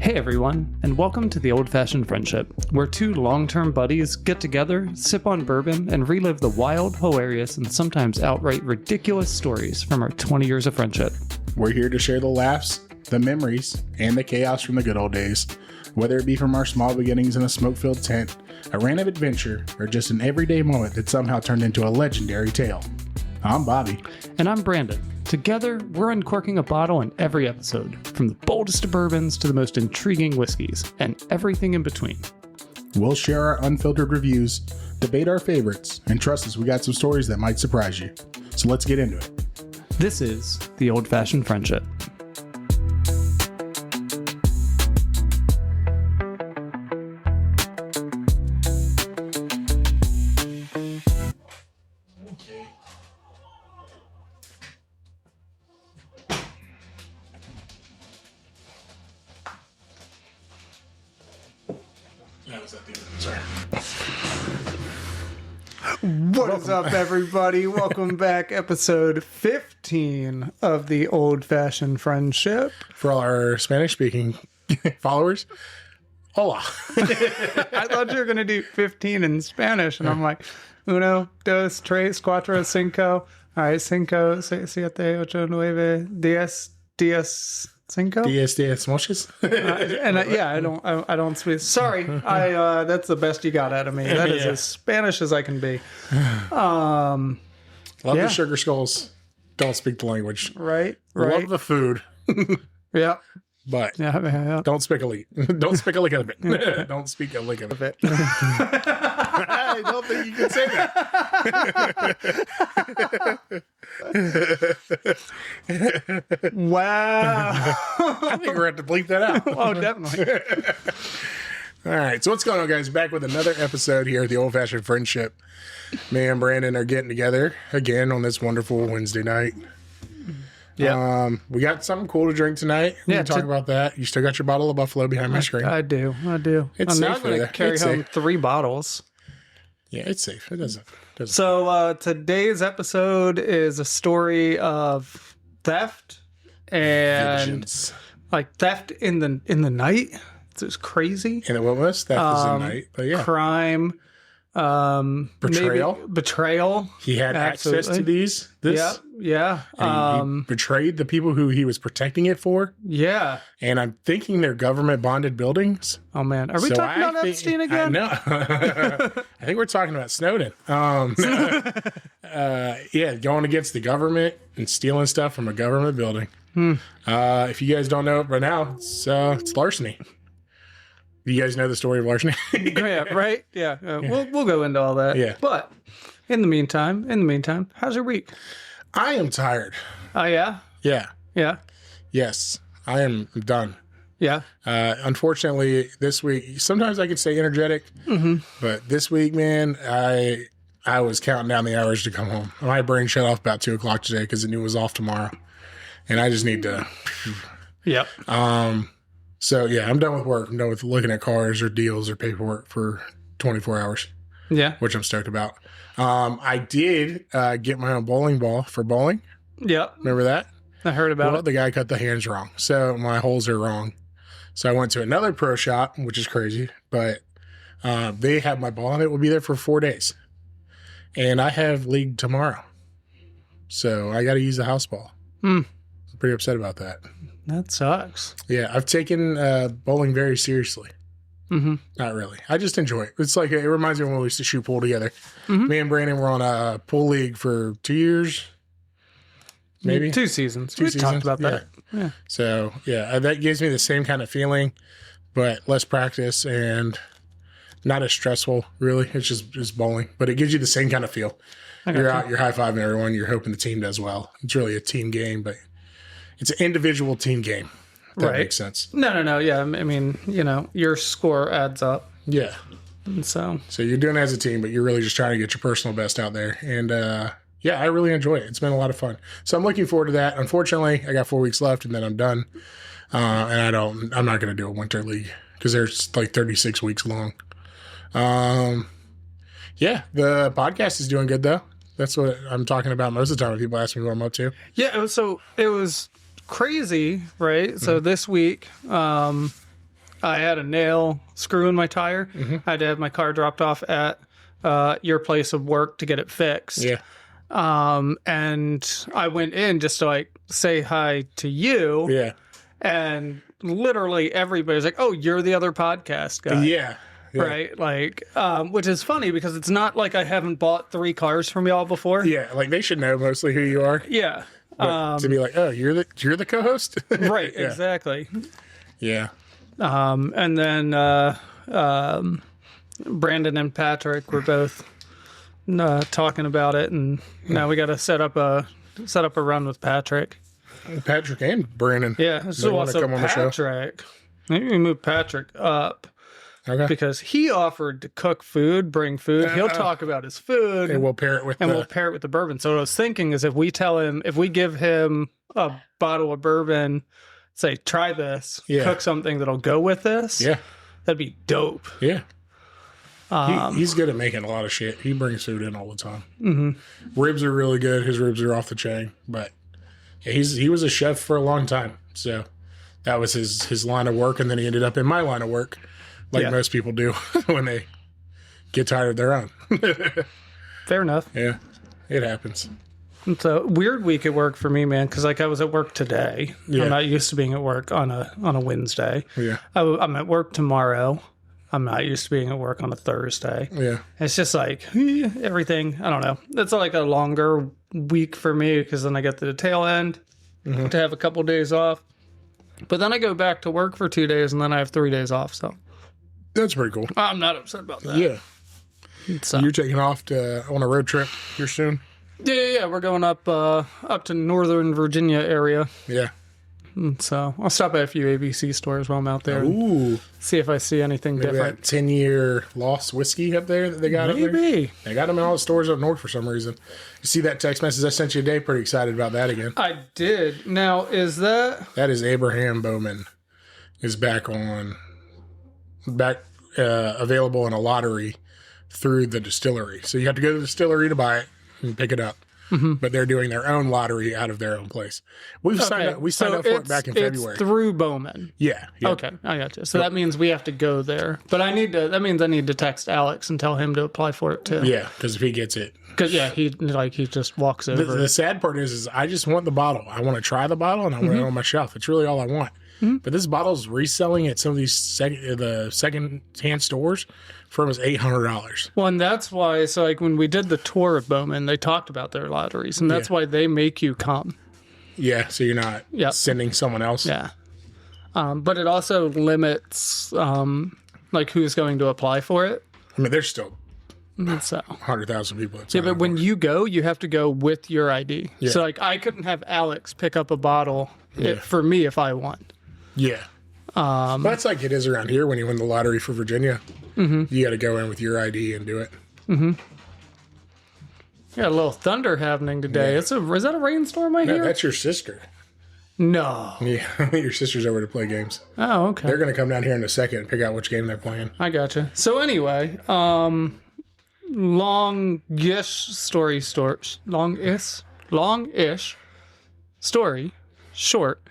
Hey everyone, and welcome to The Old-Fashioned Friendship, where two long-term buddies get together, sip on bourbon, and relive the wild, hilarious, and sometimes outright ridiculous stories from our 20 years of friendship. We're here to share the laughs, the memories, and the chaos from the good old days. Whether it be from our small beginnings in a smoke-filled tent, a random adventure, or just an everyday moment that somehow turned into a legendary tale. I'm Bobby. And I'm Brandon. Together, we're uncorking a bottle in every episode, from the boldest of bourbons to the most intriguing whiskeys, and everything in between. We'll share our unfiltered reviews, debate our favorites, and trust us, we got some stories that might surprise you. So let's get into it. This is The Old-Fashioned Friendship. What is up, everybody? Welcome back, episode 15 of the Old-Fashioned Friendship. For all our Spanish-speaking followers, hola. I thought you were going to do 15 in Spanish, and I'm like, uno, dos, tres, cuatro, cinco. All right, cinco, siete, ocho, nueve, diez, cinco. Diez moches. I don't speak. Sorry, that's the best you got out of me. That is as Spanish as I can be. Love the sugar skulls. Don't speak the language. Right. Love the food. Yeah. But Yeah. don't speak a lick. Don't speak a lick of it. Don't speak a lick of it. I don't think you can say that. Wow. I think we're going to have to bleep that out. Oh, definitely. All right. So what's going on, guys? Back with another episode here at the Old-Fashioned Friendship. Me and Brandon are getting together again on this wonderful Wednesday night. Yeah. We got something cool to drink tonight. We can talk about that. You still got your bottle of Buffalo behind my screen. I do. It's I'm safe going to there. carry It's home safe. 3 bottles. Yeah, it's safe. It doesn't. So today's episode is a story of theft and Diligence. like theft in the night. It's just crazy. And what was that? Was the night, but yeah, Crime. betrayal. Betrayal. He had access Absolutely. to these. Yeah. And he betrayed the people who he was protecting it for. Yeah. And I'm thinking they're government bonded buildings. Oh man, are we So talking about Epstein again? No, I think we're talking about Snowden. Going against the government and stealing stuff from a government building. If you guys don't know it by now, it's larceny. You guys know the story of larceny? Yeah, right? Yeah. We'll go into all that. Yeah. But in the meantime, how's your week? I am tired. Oh, yeah? Yeah. Yeah. Yes. I am done. Yeah. Unfortunately, this week, sometimes I could stay energetic, but this week, man, I was counting down the hours to come home. My brain shut off about 2 o'clock today because it knew it was off tomorrow. And I just need to. Yep. So, yeah, I'm done with work. I'm done with looking at cars or deals or paperwork for 24 hours, Yeah. which I'm stoked about. I did get my own bowling ball for bowling. Yep. Remember that? I heard about Well, it. the guy cut the hands wrong. So my holes are wrong. So I went to another pro shop, which is crazy, but they have my ball and it will be there for 4 days. And I have league tomorrow. So I got to use the house ball. I'm pretty upset about that. That sucks. Yeah, I've taken bowling very seriously. Not really. I just enjoy it. It's like, it reminds me when we used to shoot pool together. Me and Brandon were on a pool league for 2 years. Maybe 2 seasons. 2 We seasons. talked about that. Yeah. So, yeah, that gives me the same kind of feeling, but less practice and not as stressful, really. It's just bowling, but it gives you the same kind of feel. You're out, you're high-fiving everyone, you're hoping the team does well. It's really a team game, but it's an individual team game, if that makes sense. No. Yeah. I mean, your score adds up. Yeah. And so you're doing it as a team, but you're really just trying to get your personal best out there. And, yeah, I really enjoy it. It's been a lot of fun. So I'm looking forward to that. Unfortunately, I got 4 weeks left and then I'm done. And I'm not going to do a winter league because there's like 36 weeks long. Yeah, the podcast is doing good though. That's what I'm talking about most of the time when people ask me what I'm up to. Yeah, so it was crazy, right? So this week, I had a nail screw in my tire. I had to have my car dropped off at your place of work to get it fixed. Yeah. And I went in just to like say hi to you. Yeah. And literally everybody's like, "Oh, you're the other podcast guy." Yeah. Right? Like, which is funny because it's not like I haven't bought 3 cars from y'all before. Yeah. Like they should know mostly who you are. Yeah. But to be like, oh, you're the co-host. Right. Yeah. Exactly. Yeah. And then Brandon and Patrick were both talking about it, and now we got to set up a run with Patrick. Patrick and Brandon. Yeah. So wanna also come on the show? Patrick. Maybe we move Patrick up. Okay. Because he offered to cook food, bring food. He'll talk about his food. And we'll pair it with we'll pair it with the bourbon. So what I was thinking is if we give him a bottle of bourbon, say, try this, cook something that'll go with this. Yeah. That'd be dope. Yeah. He's good at making a lot of shit. He brings food in all the time. Ribs are really good. His ribs are off the chain. But yeah, he was a chef for a long time. So that was his line of work. And then he ended up in my line of work. Like most people do when they get tired of their own. Fair enough. Yeah, it happens. It's a weird week at work for me, man, because like I was at work today. Yeah. I'm not used to being at work on a Wednesday. Yeah. I'm at work tomorrow. I'm not used to being at work on a Thursday. Yeah. It's just like everything. I don't know. It's like a longer week for me because then I get to the tail end to have a couple days off. But then I go back to work for 2 days and then I have 3 days off. So that's pretty cool. I'm not upset about that. Yeah. So, you're taking off on a road trip here soon? Yeah. We're going up to Northern Virginia area. Yeah. So I'll stop at a few ABC stores while I'm out there. Ooh. See if I see anything Maybe different. that 10-year lost whiskey up there that they got up there? Maybe. They got them in all the stores up north for some reason. You see that text message I sent you today? Pretty excited about that again. I did. Now, is that... That is Abraham Bowman is back available in a lottery through the distillery. So you have to go to the distillery to buy it and pick it up. But they're doing their own lottery out of their own place. We signed up for it back in February. It's through Bowman. Yeah. Okay, I got you. So that means we have to go there. But that means I need to text Alex and tell him to apply for it too. Yeah, because if he gets it. Because he just walks over. The sad part is I just want the bottle. I want to try the bottle and I want it on my shelf. It's really all I want. But this bottle's reselling at some of these second-hand stores for almost $800. Well, and that's why, so like when we did the tour of Bowman, they talked about their lotteries, and that's why they make you come. Yeah, so you're not sending someone else. Yeah. But it also limits like who's going to apply for it. I mean, there's still So 100,000 people. but when you go, you have to go with your ID. Yeah. So like I couldn't have Alex pick up a bottle for me if I won. Yeah. Well, that's like it is around here when you win the lottery for Virginia. You got to go in with your ID and do it. Got a little thunder happening today. Yeah. Is that a rainstorm I hear? That's your sister. No. Yeah, your sister's over to play games. Oh, okay. They're going to come down here in a second and pick out which game they're playing. I gotcha. So anyway, long-ish story, short.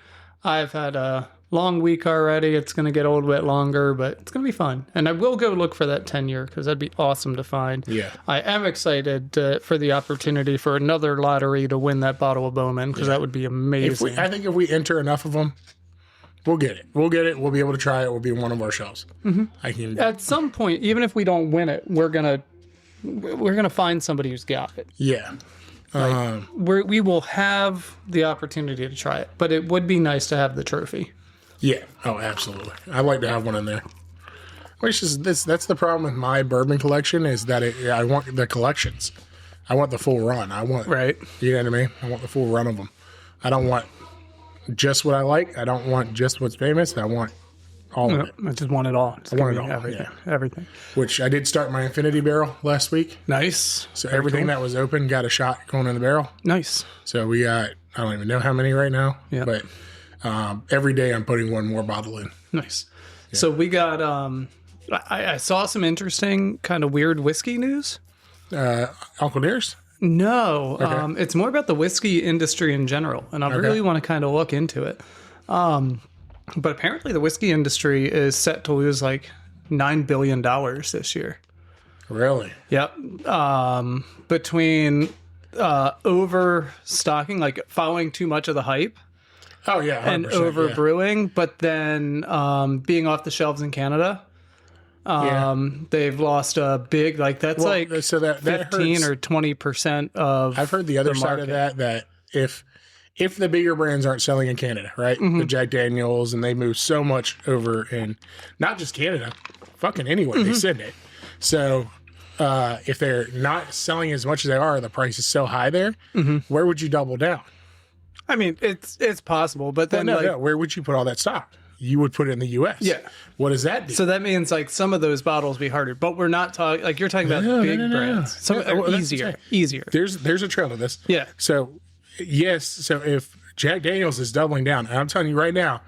I've had a long week already. It's going to get a little bit longer, but it's going to be fun. And I will go look for that 10-year because that'd be awesome to find. Yeah. I am excited for the opportunity for another lottery to win that bottle of Bowman because that would be amazing. I think if we enter enough of them, we'll get it. We'll be able to try it. We'll be on one of our shelves. At some point, even if we don't win it, we're gonna find somebody who's got it. Yeah. We will have the opportunity to try it, but it would be nice to have the trophy. Yeah. Oh, absolutely. I'd like to have one in there. Which is that's the problem with my bourbon collection is that I want the collections. I want the full run. Right. You know what I mean? I want the full run of them. I don't want just what I like. I don't want just what's famous. I want all of it. I just want it all. I want it all. Everything. Everything. Which I did start my infinity barrel last week. Nice. So everything that was open got a shot going in the barrel. Nice. So we got, I don't even know how many right now. Yeah. But every day I'm putting one more bottle in. Nice. Yeah. So we got, I saw some interesting kind of weird whiskey news. Uncle Dear's? No. Okay. It's more about the whiskey industry in general. And I really want to kind of look into it. But apparently the whiskey industry is set to lose like $9 billion this year. Really? Yep. Between overstocking, like following too much of the hype, Oh yeah, 100%, and over brewing, but then being off the shelves in Canada. They've lost a big, like that's so that 15 hurts. or 20% of. I've heard the other side of that if the bigger brands aren't selling in Canada, right? The Jack Daniels, and they move so much over in not just Canada, fucking anywhere they send it. So if they're not selling as much as they are, the price is so high there. Where would you double down? I mean, it's possible, but then No. Where would you put all that stock? You would put it in the U.S. Yeah. What does that do? So that means like some of those bottles be harder, but we're not talking like you're talking about big brands. Some are easier. There's a trail to this. Yeah. So yes. So if Jack Daniels is doubling down, and I'm telling you right now,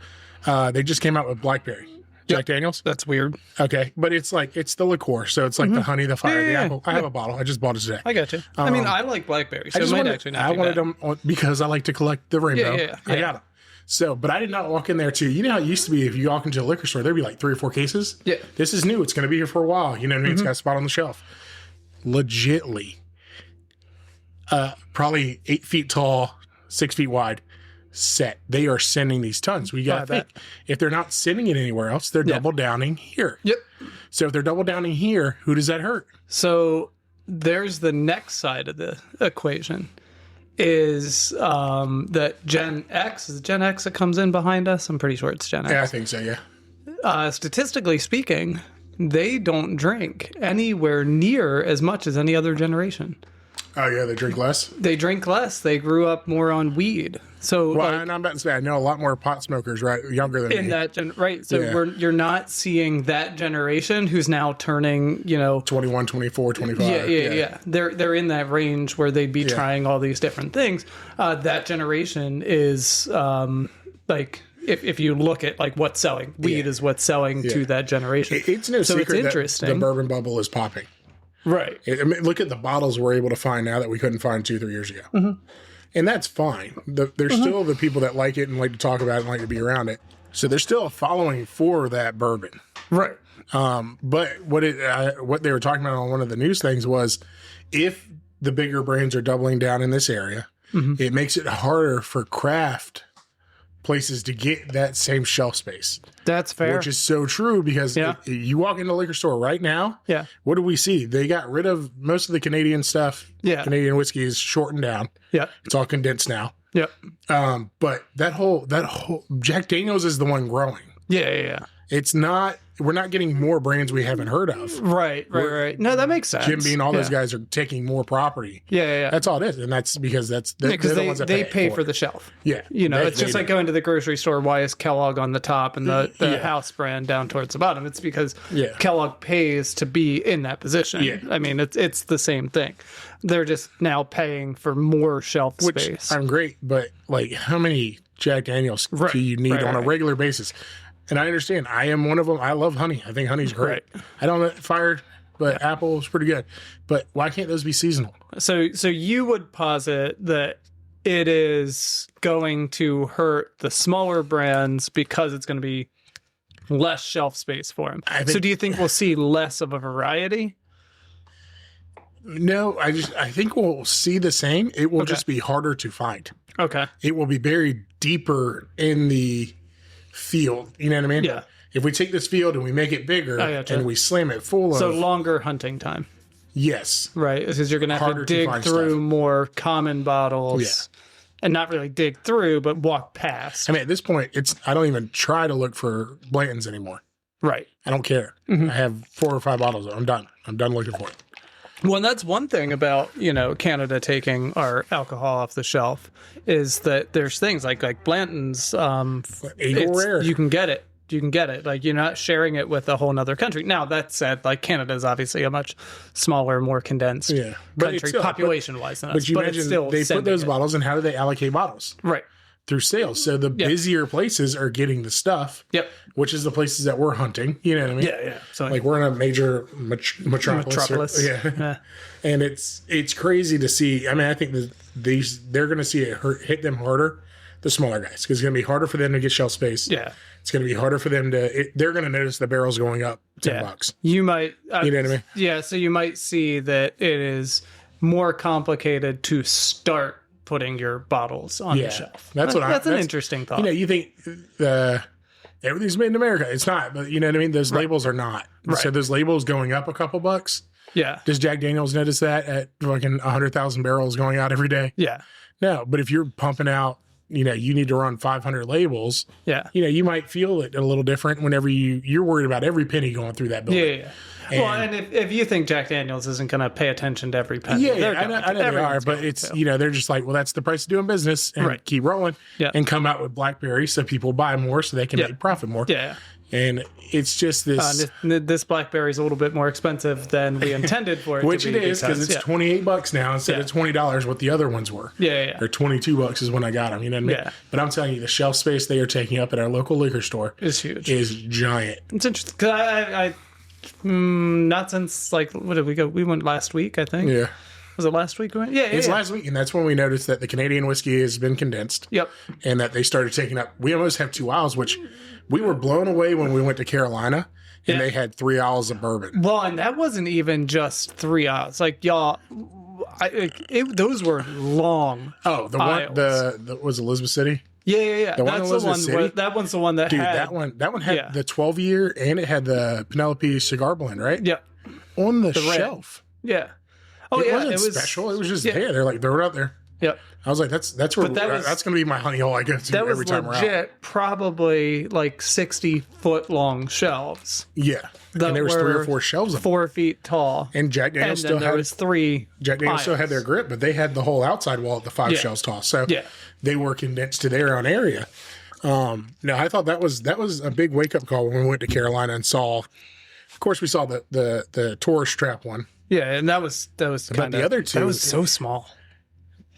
they just came out with blackberry. Jack Daniels. That's weird. Okay, but it's the liqueur, so it's like the honey, the fire, the apple. I have a bottle. I just bought it today. I got you. I mean, I like blackberry, so it might actually not I be wanted bad. them because I like to collect the rainbow. I got them. So, but I did not walk in there to, you know how it used to be if you walk into a liquor store, there'd be like 3 or 4 cases. Yeah. This is new. It's going to be here for a while. You know what I mean? It's got a spot on the shelf. Legitly, probably 8 feet tall, 6 feet wide set. They are sending these tons. We got to think. If they're not sending it anywhere else, they're double downing here. Yep. So if they're double downing here, who does that hurt? So there's the next side of the equation. Is that Gen X? Is it Gen X that comes in behind us? I'm pretty sure it's Gen X. Yeah, I think so, yeah. Statistically speaking, they don't drink anywhere near as much as any other generation. Oh, yeah, they drink less? They drink less. They grew up more on weed. So, well, and I'm about to say, I know a lot more pot smokers, right, younger than me. Right. So you're not seeing that generation who's now turning, 21, 24, 25. Yeah. They're in that range where they'd be trying all these different things. That generation is like, if you look at like what's selling, weed is what's selling to that generation. It's no secret it's interesting. that the bourbon bubble is popping. Right. I mean, look at the bottles we're able to find now that we couldn't find 2-3 years ago. And that's fine. There's still the people that like it and like to talk about it and like to be around it. So there's still a following for that bourbon. Right. But what they were talking about on one of the news things was if the bigger brands are doubling down in this area, it makes it harder for craft places to get that same shelf space. That's fair. Which is so true because if you walk into a liquor store right now, what do we see? They got rid of most of the Canadian stuff. Yeah. Canadian whiskey is shortened down. Yeah. It's all condensed now. Yep. But that whole Jack Daniels is the one growing. Yeah. It's not, we're not getting more brands we haven't heard of. Right. No, that makes sense. Jim Beam, all those guys are taking more property. Yeah. That's all it is. And that's because they're the ones that they pay for the shelf. Yeah. It's just like going to the grocery store. Why is Kellogg on the top and the house brand down towards the bottom? It's because Kellogg pays to be in that position. Yeah. I mean, it's the same thing. They're just now paying for more shelf space. I'm great, but like how many Jack Daniels do you need on a regular basis? And I understand. I am one of them. I love honey. I think honey's great. Right. I don't know fire, but apple is pretty good. But why can't those be seasonal? So you would posit that it is going to hurt the smaller brands because it's going to be less shelf space for them. So do you think we'll see less of a variety? No, I think we'll see the same. It will just be harder to find. Okay. It will be buried deeper in the field. You know what I mean? Yeah. If we take this field and we make it bigger and we slam it full of... So longer hunting time. Yes. Right. Because you're going to have to dig through more common bottles. Yeah. And not really dig through, but walk past. I mean, at this point, I don't even try to look for Blanton's anymore. Right. I don't care. I have 4 or 5 bottles. I'm done. I'm done looking for it. Well, and that's one thing about, Canada taking our alcohol off the shelf is that there's things like Blanton's. Eagle Rare. You can get it. Like, you're not sharing it with a whole nother country. Now, that said, like, Canada is obviously a much smaller, more condensed country population-wise than us. But you imagine they put those bottles, and how do they allocate bottles? Right. Through sales. So the busier places are getting the stuff, which is the places that we're hunting. You know what I mean? Yeah. So like we're in a major metropolis. And it's crazy to see. I mean, I think they're going to see it hit them harder the smaller guys because it's going to be harder for them to get shelf space. Yeah. It's going to be harder for them they're going to notice the barrels going up $10. You might, you know what I mean? Yeah. So you might see that it is more complicated to start putting your bottles on the shelf. That's an interesting thought. You know, you think everything's made in America. It's not, but you know what I mean? Those labels are not. Right. So those labels going up a couple bucks. Yeah. Does Jack Daniels notice that at fucking 100,000 barrels going out every day? Yeah. No, but if you're pumping out, you know, you need to run 500 labels. Yeah. You know, you might feel it a little different whenever you're worried about every penny going through that building. Yeah. And if you think Jack Daniels isn't going to pay attention to every penny, I know they are, but it's, you know, they're just like, well, that's the price of doing business and keep rolling and come out with blackberry so people buy more so they can make profit more. Yeah. And it's just this blackberry is a little bit more expensive than we intended for it which to be. Which it is because it's $28 now instead of $20 what the other ones were. Yeah. Or $22 is when I got them. You know what I mean? Yeah. But I'm telling you, the shelf space they are taking up at our local liquor store is huge. Is giant. It's interesting because I not since like what did we go? We went last week, I think. Yeah. Was it last week we went? Yeah, it's last week, and that's when we noticed that the Canadian whiskey has been condensed. Yep. And that they started taking up. We almost have 2 aisles, which we were blown away when we went to Carolina, and they had 3 aisles of bourbon. Well, and that wasn't even just 3 aisles. Like y'all, those were long. Oh, the aisles. one the was Elizabeth City. Yeah. That's the one. City? That one's the one that Dude, had that one had the 12-year and it had the Penelope cigar blend, right? Yep. On the shelf. Yeah. Oh, it wasn't special. It was just there. They're like, throw it out there. Yep. I was like, that's where that's going to be my honey hole I go to every time we're out. That was legit, probably like 60-foot long shelves. Yeah. And there was 3 or 4 shelves of 4 feet tall. And Jack Daniels still had 3. Jack Daniels still had their grip, but they had the whole outside wall at the 5 shelves tall. So they were condensed to their own area. No, I thought that was a big wake up call when we went to Carolina and saw. Of course, we saw the tourist trap one. Yeah, and that was kind of. But the other two, that was so small.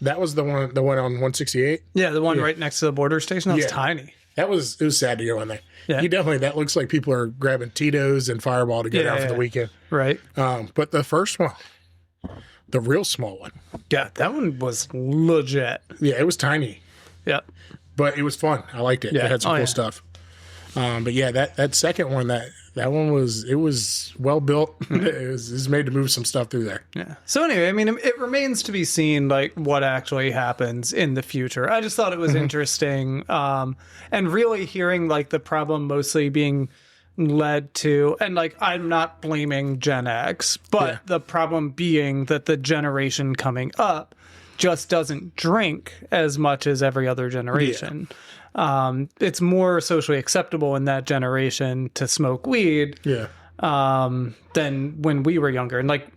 That was the one on 168. Yeah, the one right next to the border station. That was tiny. It was sad to go in there. Yeah. That looks like people are grabbing Tito's and Fireball to get out for the weekend. Right. But the first one, the real small one. Yeah, that one was legit. Yeah, it was tiny. Yeah. But it was fun. I liked it. Yeah. It had some cool stuff. But yeah, that second one, that one was well built. It was made to move some stuff through there. Yeah. So anyway, I mean, it remains to be seen like what actually happens in the future. I just thought it was interesting, and really hearing like the problem mostly being led to, and like I'm not blaming Gen X, but the problem being that the generation coming up just doesn't drink as much as every other generation. Yeah. It's more socially acceptable in that generation to smoke weed than when we were younger. And like,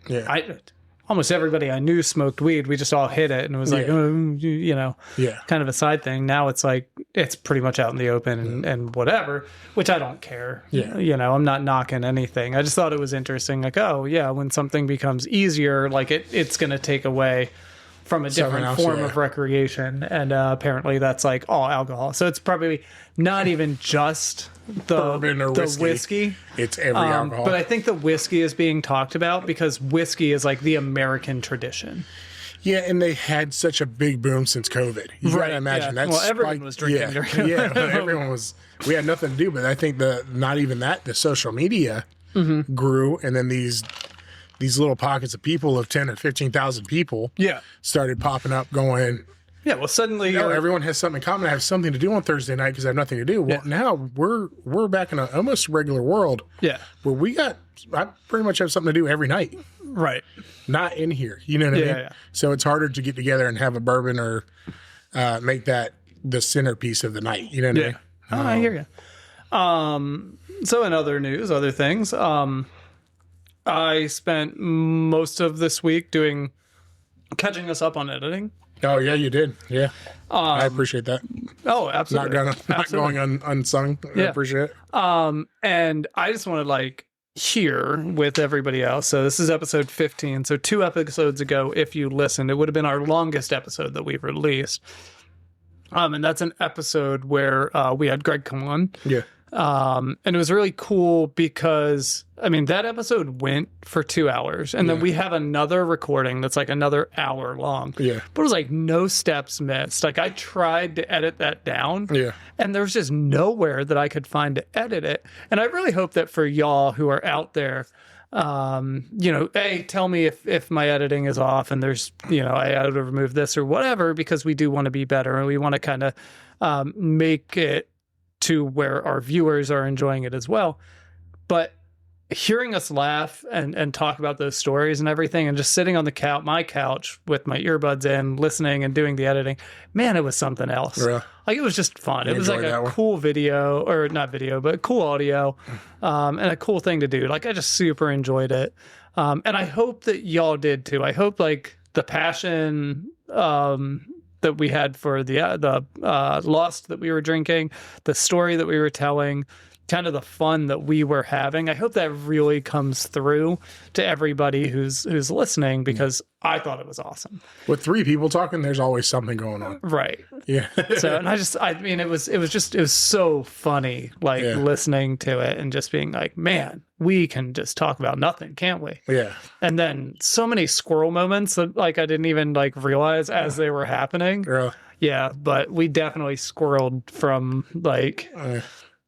almost everybody I knew smoked weed. We just all hit it and it was like, kind of a side thing. Now it's like, it's pretty much out in the open and whatever, which I don't care. Yeah. You know, I'm not knocking anything. I just thought it was interesting. Like, oh yeah, when something becomes easier, like it's going to take away from a different form of recreation, and apparently that's like all alcohol. So it's probably not even just the bourbon or whiskey. It's every alcohol. But I think the whiskey is being talked about because whiskey is like the American tradition. Yeah, and they had such a big boom since COVID. You gotta imagine that's everyone was drinking during COVID. Everyone was. We had nothing to do, but I think the social media grew, and then these little pockets of people of 10 or 15,000 people started popping up going, well, suddenly everyone has something in common. I have something to do on Thursday night because I have nothing to do. Well, now we're back in an almost regular world where I pretty much have something to do every night. Right. Not in here. You know what I mean? Yeah. So it's harder to get together and have a bourbon or make that the centerpiece of the night. You know what I mean? I hear you. So in other news, other things, I spent most of this week catching us up on editing. Oh yeah, you did. Yeah, I appreciate that. Oh, absolutely. Not going unsung. I appreciate it. And I just want to hear with everybody else. So this is episode 15. So 2 episodes ago, if you listened, it would have been our longest episode that we've released. And that's an episode where we had Greg come on. Yeah. And it was really cool because, I mean, that episode went for 2 hours. And then we have another recording that's like another hour long. Yeah. But it was like no steps missed. Like I tried to edit that down. Yeah. And there was just nowhere that I could find to edit it. And I really hope that for y'all who are out there, tell me if my editing is off and there's, I added or removed this or whatever, because we do want to be better and we want to kind of make it to where our viewers are enjoying it as well. But hearing us laugh and talk about those stories and everything, and just sitting on my couch with my earbuds in, listening and doing the editing, man, it was something else. Really? Like, it was just fun. It was like a cool video, or not video, but cool audio, and a cool thing to do. Like, I just super enjoyed it. And I hope that y'all did too. I hope like the passion, that we had for the Lost that we were drinking, the story that we were telling, kind of the fun that we were having. I hope that really comes through to everybody who's listening, because I thought it was awesome. With 3 people talking, there's always something going on. Right. Yeah. So, and it was so funny, like listening to it and just being like, man, we can just talk about nothing, can't we? Yeah. And then so many squirrel moments that like I didn't even like realize as they were happening. Really? Yeah, but we definitely squirreled from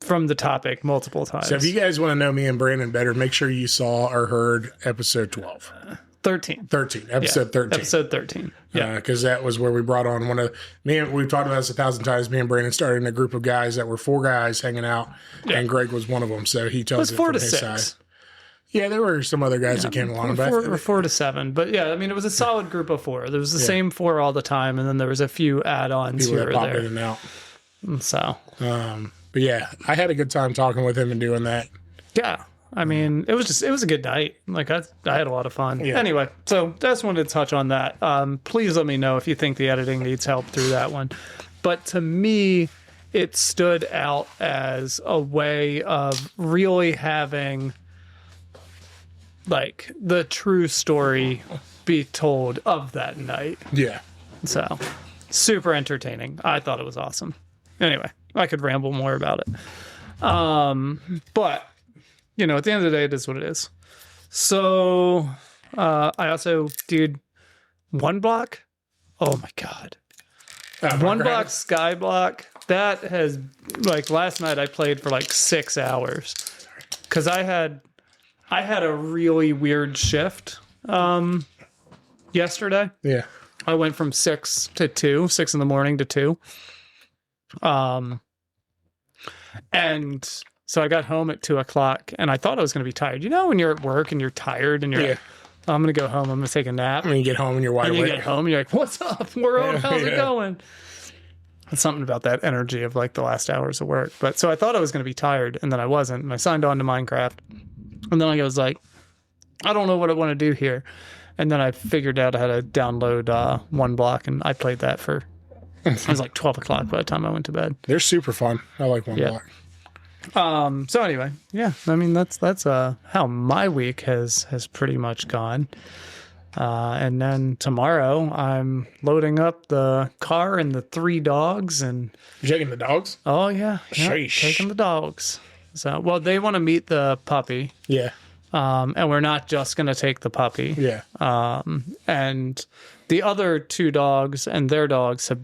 from the topic multiple times. So if you guys want to know me and Brandon better, make sure you saw or heard episode 12. 13. Episode 13. Episode 13. Yeah. Because that was where we brought on we've talked about this 1,000 times. Me and Brandon started in a group of guys that were 4 guys hanging out, and Greg was one of them. So he tells it 4 from to his 6. side. Yeah, there were some other guys that came along. But 4 to 7. But yeah, I mean, it was a solid group of 4. There was the same 4 all the time, and then there was a few add-ons people here or that popped there. in and out. So. But yeah, I had a good time talking with him and doing that. Yeah. I mean, it was a good night. Like I had a lot of fun. Yeah. Anyway, so just wanted to touch on that. Please let me know if you think the editing needs help through that one. But to me, it stood out as a way of really having like the true story be told of that night. Yeah. So super entertaining. I thought it was awesome. Anyway, I could ramble more about it. But at the end of the day, it is what it is. So, I also did One Block. Oh my God. One Block Sky Block. That has, like, last night I played for like 6 hours. Cause I had a really weird shift, yesterday. Yeah. I went from 6 to 2, 6 in the morning to 2. And so I got home at 2:00 and I thought I was going to be tired. When you're at work and you're tired and you're like, I'm going to go home. I'm going to take a nap. When you get home and you're wide awake. And you get home and you're like, what's up, world? How's it going? It's something about that energy of like the last hours of work. But so I thought I was going to be tired, and then I wasn't. And I signed on to Minecraft. And then I was like, I don't know what I want to do here. And then I figured out how to download One Block, and I played that for, it was like 12:00 by the time I went to bed. They're super fun. I like One Block. So anyway, yeah, I mean, that's how my week has pretty much gone. And then tomorrow I'm loading up the car and the 3 dogs, and you taking the dogs? Oh yeah. Sheesh. Taking the dogs. So, well, they want to meet the puppy. Yeah. And we're not just going to take the puppy. Yeah. And the other 2 dogs and their dogs have,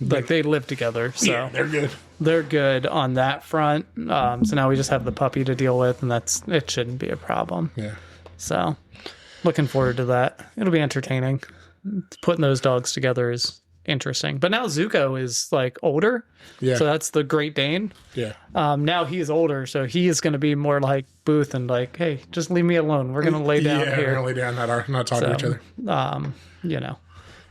like, they live together. So yeah, they're good. They're good on that front. So now we just have the puppy to deal with, and it shouldn't be a problem. Yeah. So looking forward to that. It'll be entertaining. Putting those dogs together is interesting. But now Zuko is like older. Yeah. So that's the Great Dane. Yeah. Now he's older, so he is going to be more like Booth and like, hey, just leave me alone. We're going to lay down here. We're going to lay down, not talk to each other.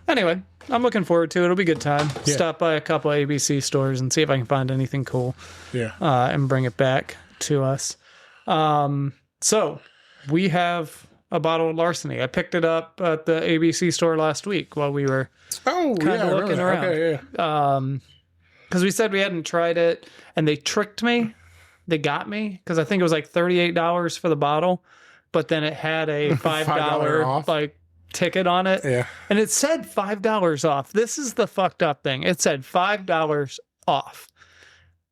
Anyway, I'm looking forward to it. It'll be a good time. Yeah. Stop by a couple ABC stores and see if I can find anything cool. Yeah. And bring it back to us. So we have a bottle of Larceny. I picked it up at the ABC store last week while we were looking around. Okay, yeah. Because we said we hadn't tried it, and they tricked me. They got me because I think it was like $38 for the bottle, but then it had a $5 off. like ticket on it. Yeah. And it said $5 off. This is the fucked up thing. It said $5 off.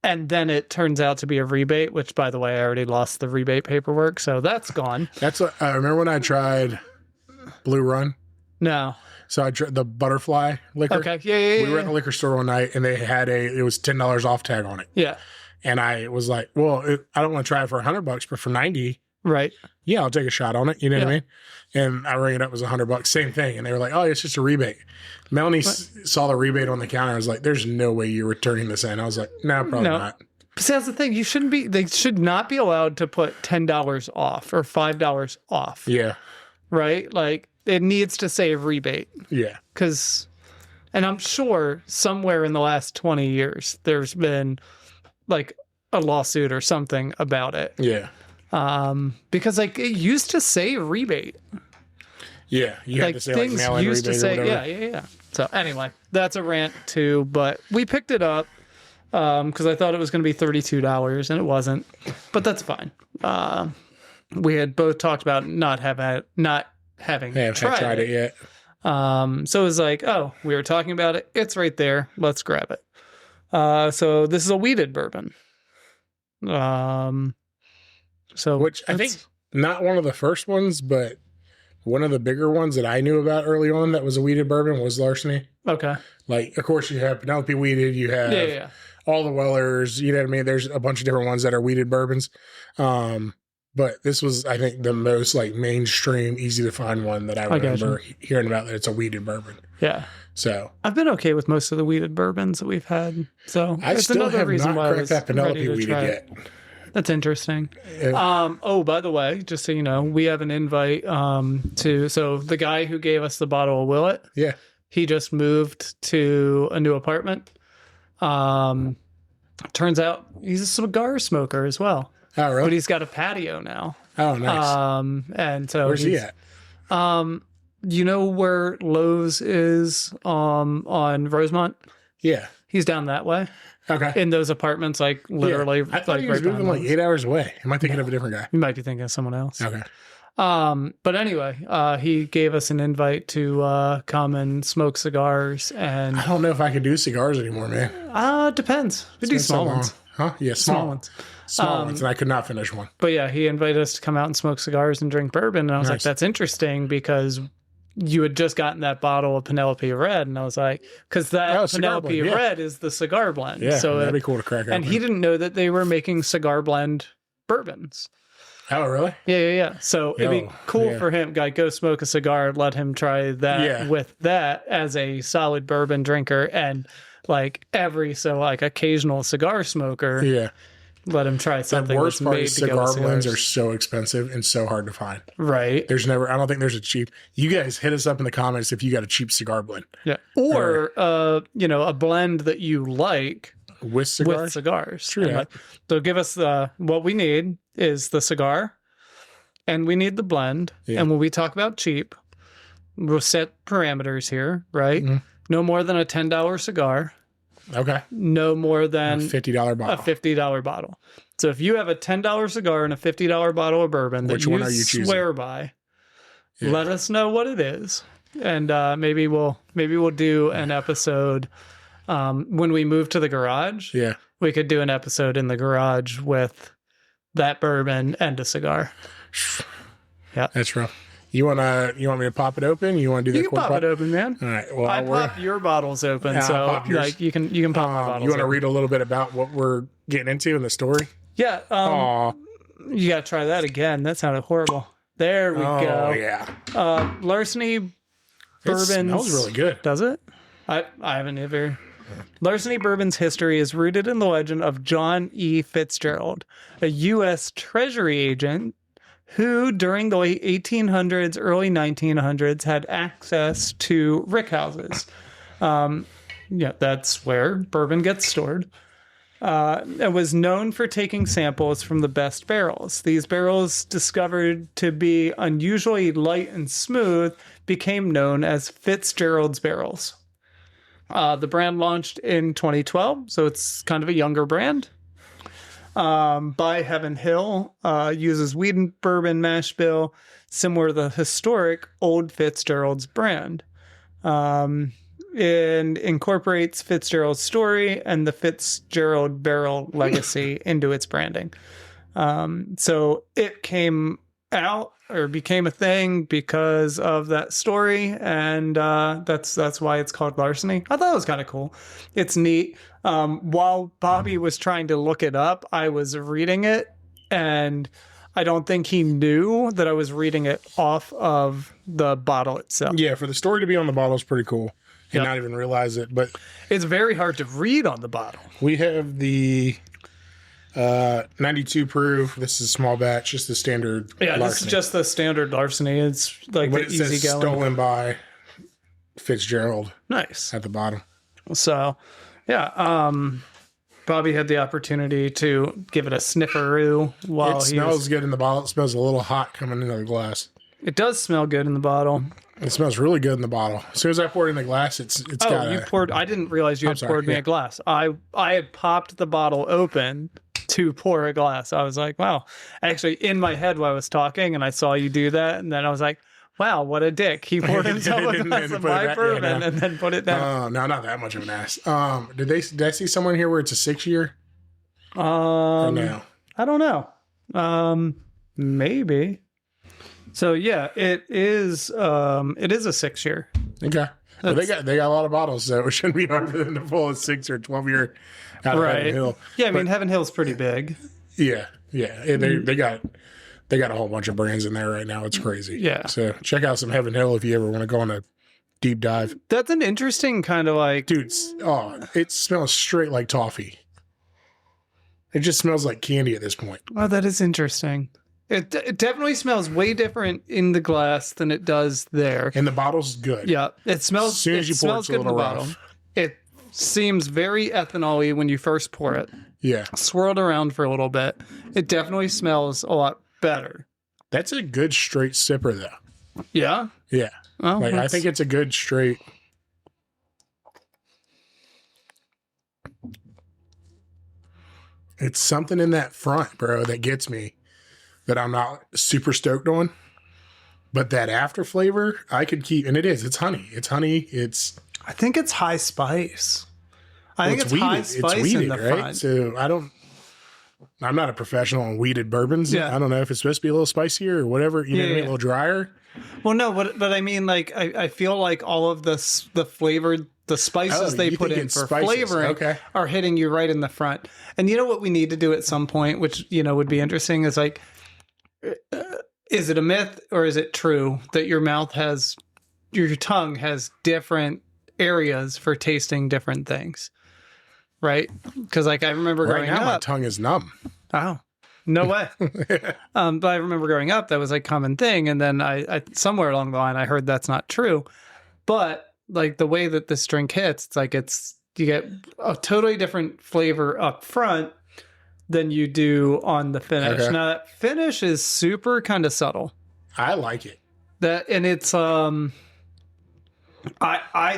And then it turns out to be a rebate, which, by the way, I already lost the rebate paperwork, so that's gone. That's what I remember when I tried Blue Run. No. So I tried the butterfly liquor. Okay. Yeah. We were at the liquor store one night, and they had it was $10 off tag on it. Yeah. And I was like, well, I don't want to try it for $100, but for 90, right? Yeah, I'll take a shot on it. You know what I mean? And I rang it up, it was $100, same thing. And they were like, oh, it's just a rebate. Melanie saw the rebate on the counter. I was like, there's no way you're returning this in. I was like, no, probably not. But see, that's the thing. They should not be allowed to put $10 off or $5 off. Yeah. Right? Like, it needs to say rebate. Yeah. And I'm sure somewhere in the last 20 years, there's been like a lawsuit or something about it. Yeah. Because like it used to say rebate. Yeah. You had to say like mail-in rebate or whatever. Yeah. So anyway, that's a rant too, but we picked it up because I thought it was going to be $32 and it wasn't, but that's fine. We had both talked about not having tried it yet. So it was like, oh, we were talking about it. It's right there. Let's grab it. So this is a wheated bourbon. Which I think not one of the first ones, but one of the bigger ones that I knew about early on that was a wheated bourbon was Larceny. Okay. Like, of course, you have Penelope wheated, you have all the Wellers, you know what I mean? There's a bunch of different ones that are wheated bourbons. But this was, I think, the most like mainstream, easy to find one that I remember hearing about that it's a wheated bourbon. Yeah. So I've been okay with most of the wheated bourbons that we've had. So I still have not cracked that Penelope wheated yet. That's interesting. Yeah. Oh, by the way, just so you know, we have an invite so the guy who gave us the bottle of Willet. Yeah. He just moved to a new apartment. Turns out he's a cigar smoker as well. Oh, really? But he's got a patio now. Oh, nice. And so where's he at? You know where Lowe's is on Rosemont? Yeah. He's down that way. Okay. In those apartments, like literally. I thought he was moving like 8 hours away. Am I thinking of a different guy? You might be thinking of someone else. Okay. But anyway, he gave us an invite to come and smoke cigars, and I don't know if I could do cigars anymore, man. Depends. We do small ones. Huh? Yeah, small ones. Small ones, and I could not finish one. But yeah, he invited us to come out and smoke cigars and drink bourbon, and I was like, that's interesting because you had just gotten that bottle of Penelope Red, and I was like, because that Penelope Red is the cigar blend. Yeah, so that'd be cool to crack open. And he didn't know that they were making cigar blend bourbons. Oh, really? Yeah. So it'd be cool for him. Like, go smoke a cigar, let him try that with that as a solid bourbon drinker, and like occasional cigar smoker. Yeah. Let him try something. The worst part is cigar blends are so expensive and so hard to find. Right. I don't think there's a cheap. You guys hit us up in the comments if you got a cheap cigar blend. Yeah. Or a blend that you like with cigars. True. So give us what we need is the cigar, and we need the blend. Yeah. And when we talk about cheap, we'll set parameters here, right? Mm-hmm. No more than a $10 cigar. Okay. No more than a $50 bottle. A $50 bottle. So if you have a $10 cigar and a $50 bottle of bourbon that you swear by, let us know what it is, and maybe we'll do an episode when we move to the garage. Yeah, we could do an episode in the garage with that bourbon and a cigar. Yeah, that's rough. You want me to pop it open? You want to do that? You can pop it open, man. All right. Well, I pop your bottles open, so like you can pop my bottles. You want to read a little bit about what we're getting into in the story? Yeah. You got to try that again. That sounded horrible. There we go. Oh yeah. Larceny Bourbon's. It smells really good. Does it? I haven't ever. Larceny Bourbon's history is rooted in the legend of John E. Fitzgerald, a U.S. Treasury agent who, during the late 1800s, early 1900s, had access to rickhouses. That's where bourbon gets stored. It was known for taking samples from the best barrels. These barrels, discovered to be unusually light and smooth, became known as Fitzgerald's barrels. The brand launched in 2012, so it's kind of a younger brand. By Heaven Hill uses wheated bourbon mash bill, similar to the historic Old Fitzgerald's brand. and incorporates Fitzgerald's story and the Fitzgerald barrel legacy into its branding. So it came out or became a thing because of that story, and that's why it's called Larceny. I thought it was kind of cool. It's neat. While Bobby was trying to look it up, I was reading it, and I don't think he knew that I was reading it off of the bottle itself. Yeah, for the story to be on the bottle is pretty cool. And not even realize it, but it's very hard to read on the bottle. We have the 92 proof. This is a small batch, just the standard. Yeah, Larceny. this is just the standard Larceny. It's like but the it says easy going. stolen by Fitzgerald. Nice. At the bottom. So, yeah, Bobby had the opportunity to give it a snifferoo while it smells good in the bottle. It smells a little hot coming into the glass. It does smell good in the bottle. It smells really good in the bottle. As soon as I poured it in the glass, it's got. You poured. I didn't realize you had poured me a glass. I had popped the bottle open to pour a glass. I was like, wow. Actually, in my head while I was talking, and I saw you do that, and then I was like, wow, what a dick. He poured himself a glass of my bourbon and then put it down. No, not that much of an ass. Did I see someone here where it's a 6-year? No. I don't know. Maybe. So yeah, it is a 6-year. Okay. Well, they got a lot of bottles, so it shouldn't be hard for them to pull a 6 or 12-year out of Heaven Hill. Yeah, I mean Heaven Hill's pretty big. Yeah. They got a whole bunch of brands in there right now. It's crazy. Yeah. So check out some Heaven Hill if you ever want to go on a deep dive. That's an interesting kind of like, dude. It smells straight like toffee. It just smells like candy at this point. Oh, that is interesting. It definitely smells way different in the glass than it does there. And the bottle's good. Yeah, it smells. As soon as you pour it, it's a little rough. It seems very ethanol-y when you first pour it. Yeah. Swirled around for a little bit. It definitely smells a lot better. That's a good straight sipper, though. Yeah? Yeah. Well, I think it's a good straight. It's something in that front, bro, that gets me that I'm not super stoked on. But that after flavor, I could keep, and it's honey. I think it's high spice. I think it's weeded. high spice it's weeded, in the right? front. So I'm not a professional on weeded bourbons. Yeah. I don't know if it's supposed to be a little spicier or whatever, you know what I mean? A little drier. Well, no, but I mean, like, I feel like all of the flavored, the spices they put in for flavoring are hitting you right in the front. And you know what we need to do at some point, which, would be interesting, is like, is it a myth or is it true that your tongue has different areas for tasting different things? Right? Because like I remember growing up, my tongue is numb. Oh, no way. But I remember growing up, that was like a common thing. And then I somewhere along the line, I heard that's not true. But like the way that this drink hits, it's like you get a totally different flavor up front than you do on the finish. Okay. Now that finish is super kind of subtle. I like it. And it's I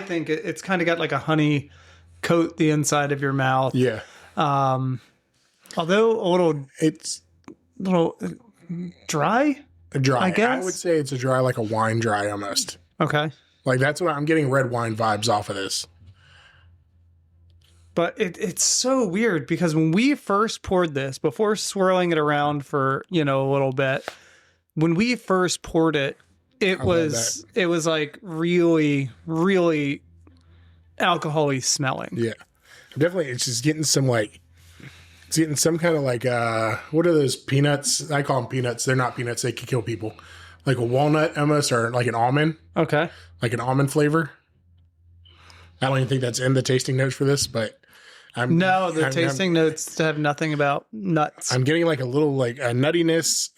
think it's kind of got like a honey coat the inside of your mouth. Yeah. Although it's a little dry. Dry. I guess. I would say it's a dry, like a wine dry almost. Okay. Like that's what I'm getting red wine vibes off of this. But it's so weird because when we first poured this, before swirling it around for, a little bit, when we first poured it, it was like really, really alcohol-y smelling. Yeah. Definitely it's just getting some kind of like what are those peanuts? I call them peanuts. They're not peanuts, they can kill people. Like a walnut almost, or like an almond. Okay. Like an almond flavor. I don't even think that's in the tasting notes for this, but the tasting notes have nothing about nuts. I'm getting like a little like a nuttiness,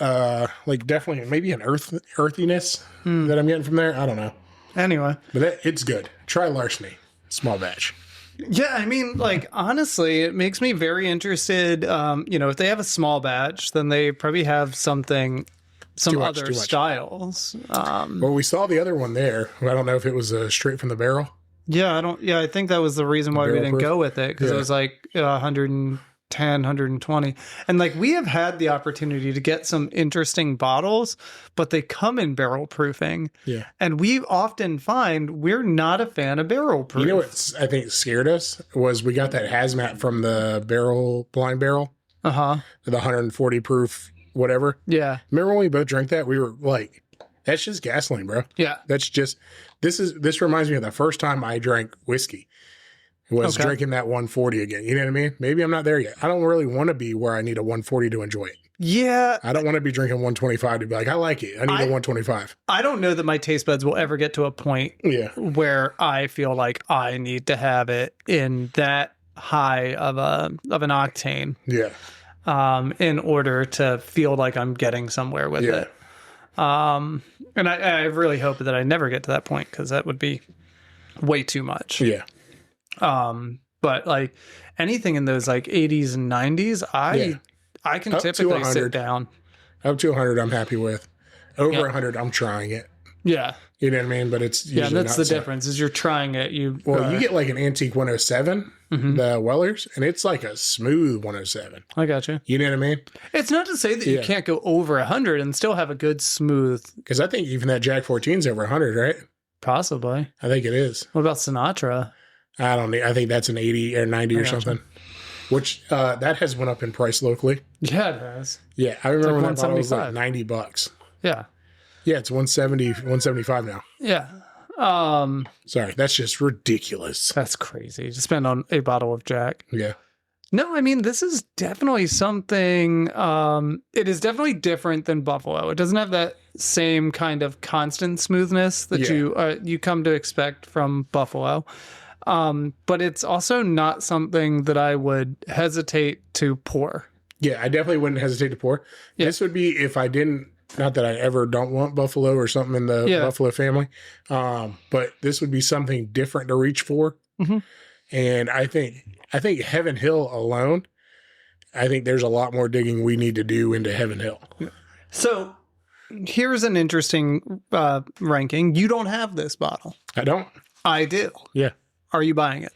like definitely maybe an earthiness that I'm getting from there. I don't know. Anyway. But it's good. Try Larceny. Small batch. Yeah, I mean, like, honestly, it makes me very interested. If they have a small batch, then they probably have some other styles. Well, we saw the other one there. I don't know if it was straight from the barrel. Yeah, I think that was the reason why we didn't go with it, because it was like 110 110, 120. And like we have had the opportunity to get some interesting bottles, but they come in barrel proofing. Yeah. And we often find we're not a fan of barrel proof. You know what I think scared us was we got that hazmat from the blind barrel. Uh-huh. The 140 proof, whatever. Yeah. Remember when we both drank that? We were like, that's just gasoline, bro. Yeah. That's just, this reminds me of the first time I drank whiskey. Was drinking that 140 again. You know what I mean? Maybe I'm not there yet. I don't really want to be where I need a 140 to enjoy it. Yeah. I don't want to be drinking 125 to be like, I like it. I need a 125. I don't know that my taste buds will ever get to a point where I feel like I need to have it in that high of an octane. Yeah. In order to feel like I'm getting somewhere with it. And I really hope that I never get to that point because that would be way too much. Yeah. But like anything in those like 80s and 90s, I can typically sit down. Up to 100, I'm happy with. Over 100, I'm trying it. Yeah. You know what I mean? But it's usually and that's not the difference is you're trying it. You get like an antique 107, the Wellers, and it's like a smooth 107. I got you. You know what I mean? It's not to say that you can't go over 100 and still have a good smooth. Because I think even that Jack 14's over 100, right? Possibly. I think it is. What about Sinatra? I think that's an 80 or 90 or something. Which that has went up in price locally. Yeah, it has. Yeah, I remember when that bottle was like $90. Yeah. Yeah, it's 175 now. Yeah. Sorry, that's just ridiculous. That's crazy to spend on a bottle of Jack. Yeah. No, I mean, this is definitely something, it is definitely different than Buffalo. It doesn't have that same kind of constant smoothness that you come to expect from Buffalo. But it's also not something that I would hesitate to pour. Yeah, I definitely wouldn't hesitate to pour. Yeah. This would be if I didn't, not that I ever don't want Buffalo or something in the Buffalo family, but this would be something different to reach for. Mm-hmm. And I think Heaven Hill alone, I think there's a lot more digging we need to do into Heaven Hill. So here's an interesting ranking. You don't have this bottle. I don't. I do. Yeah. Are you buying it?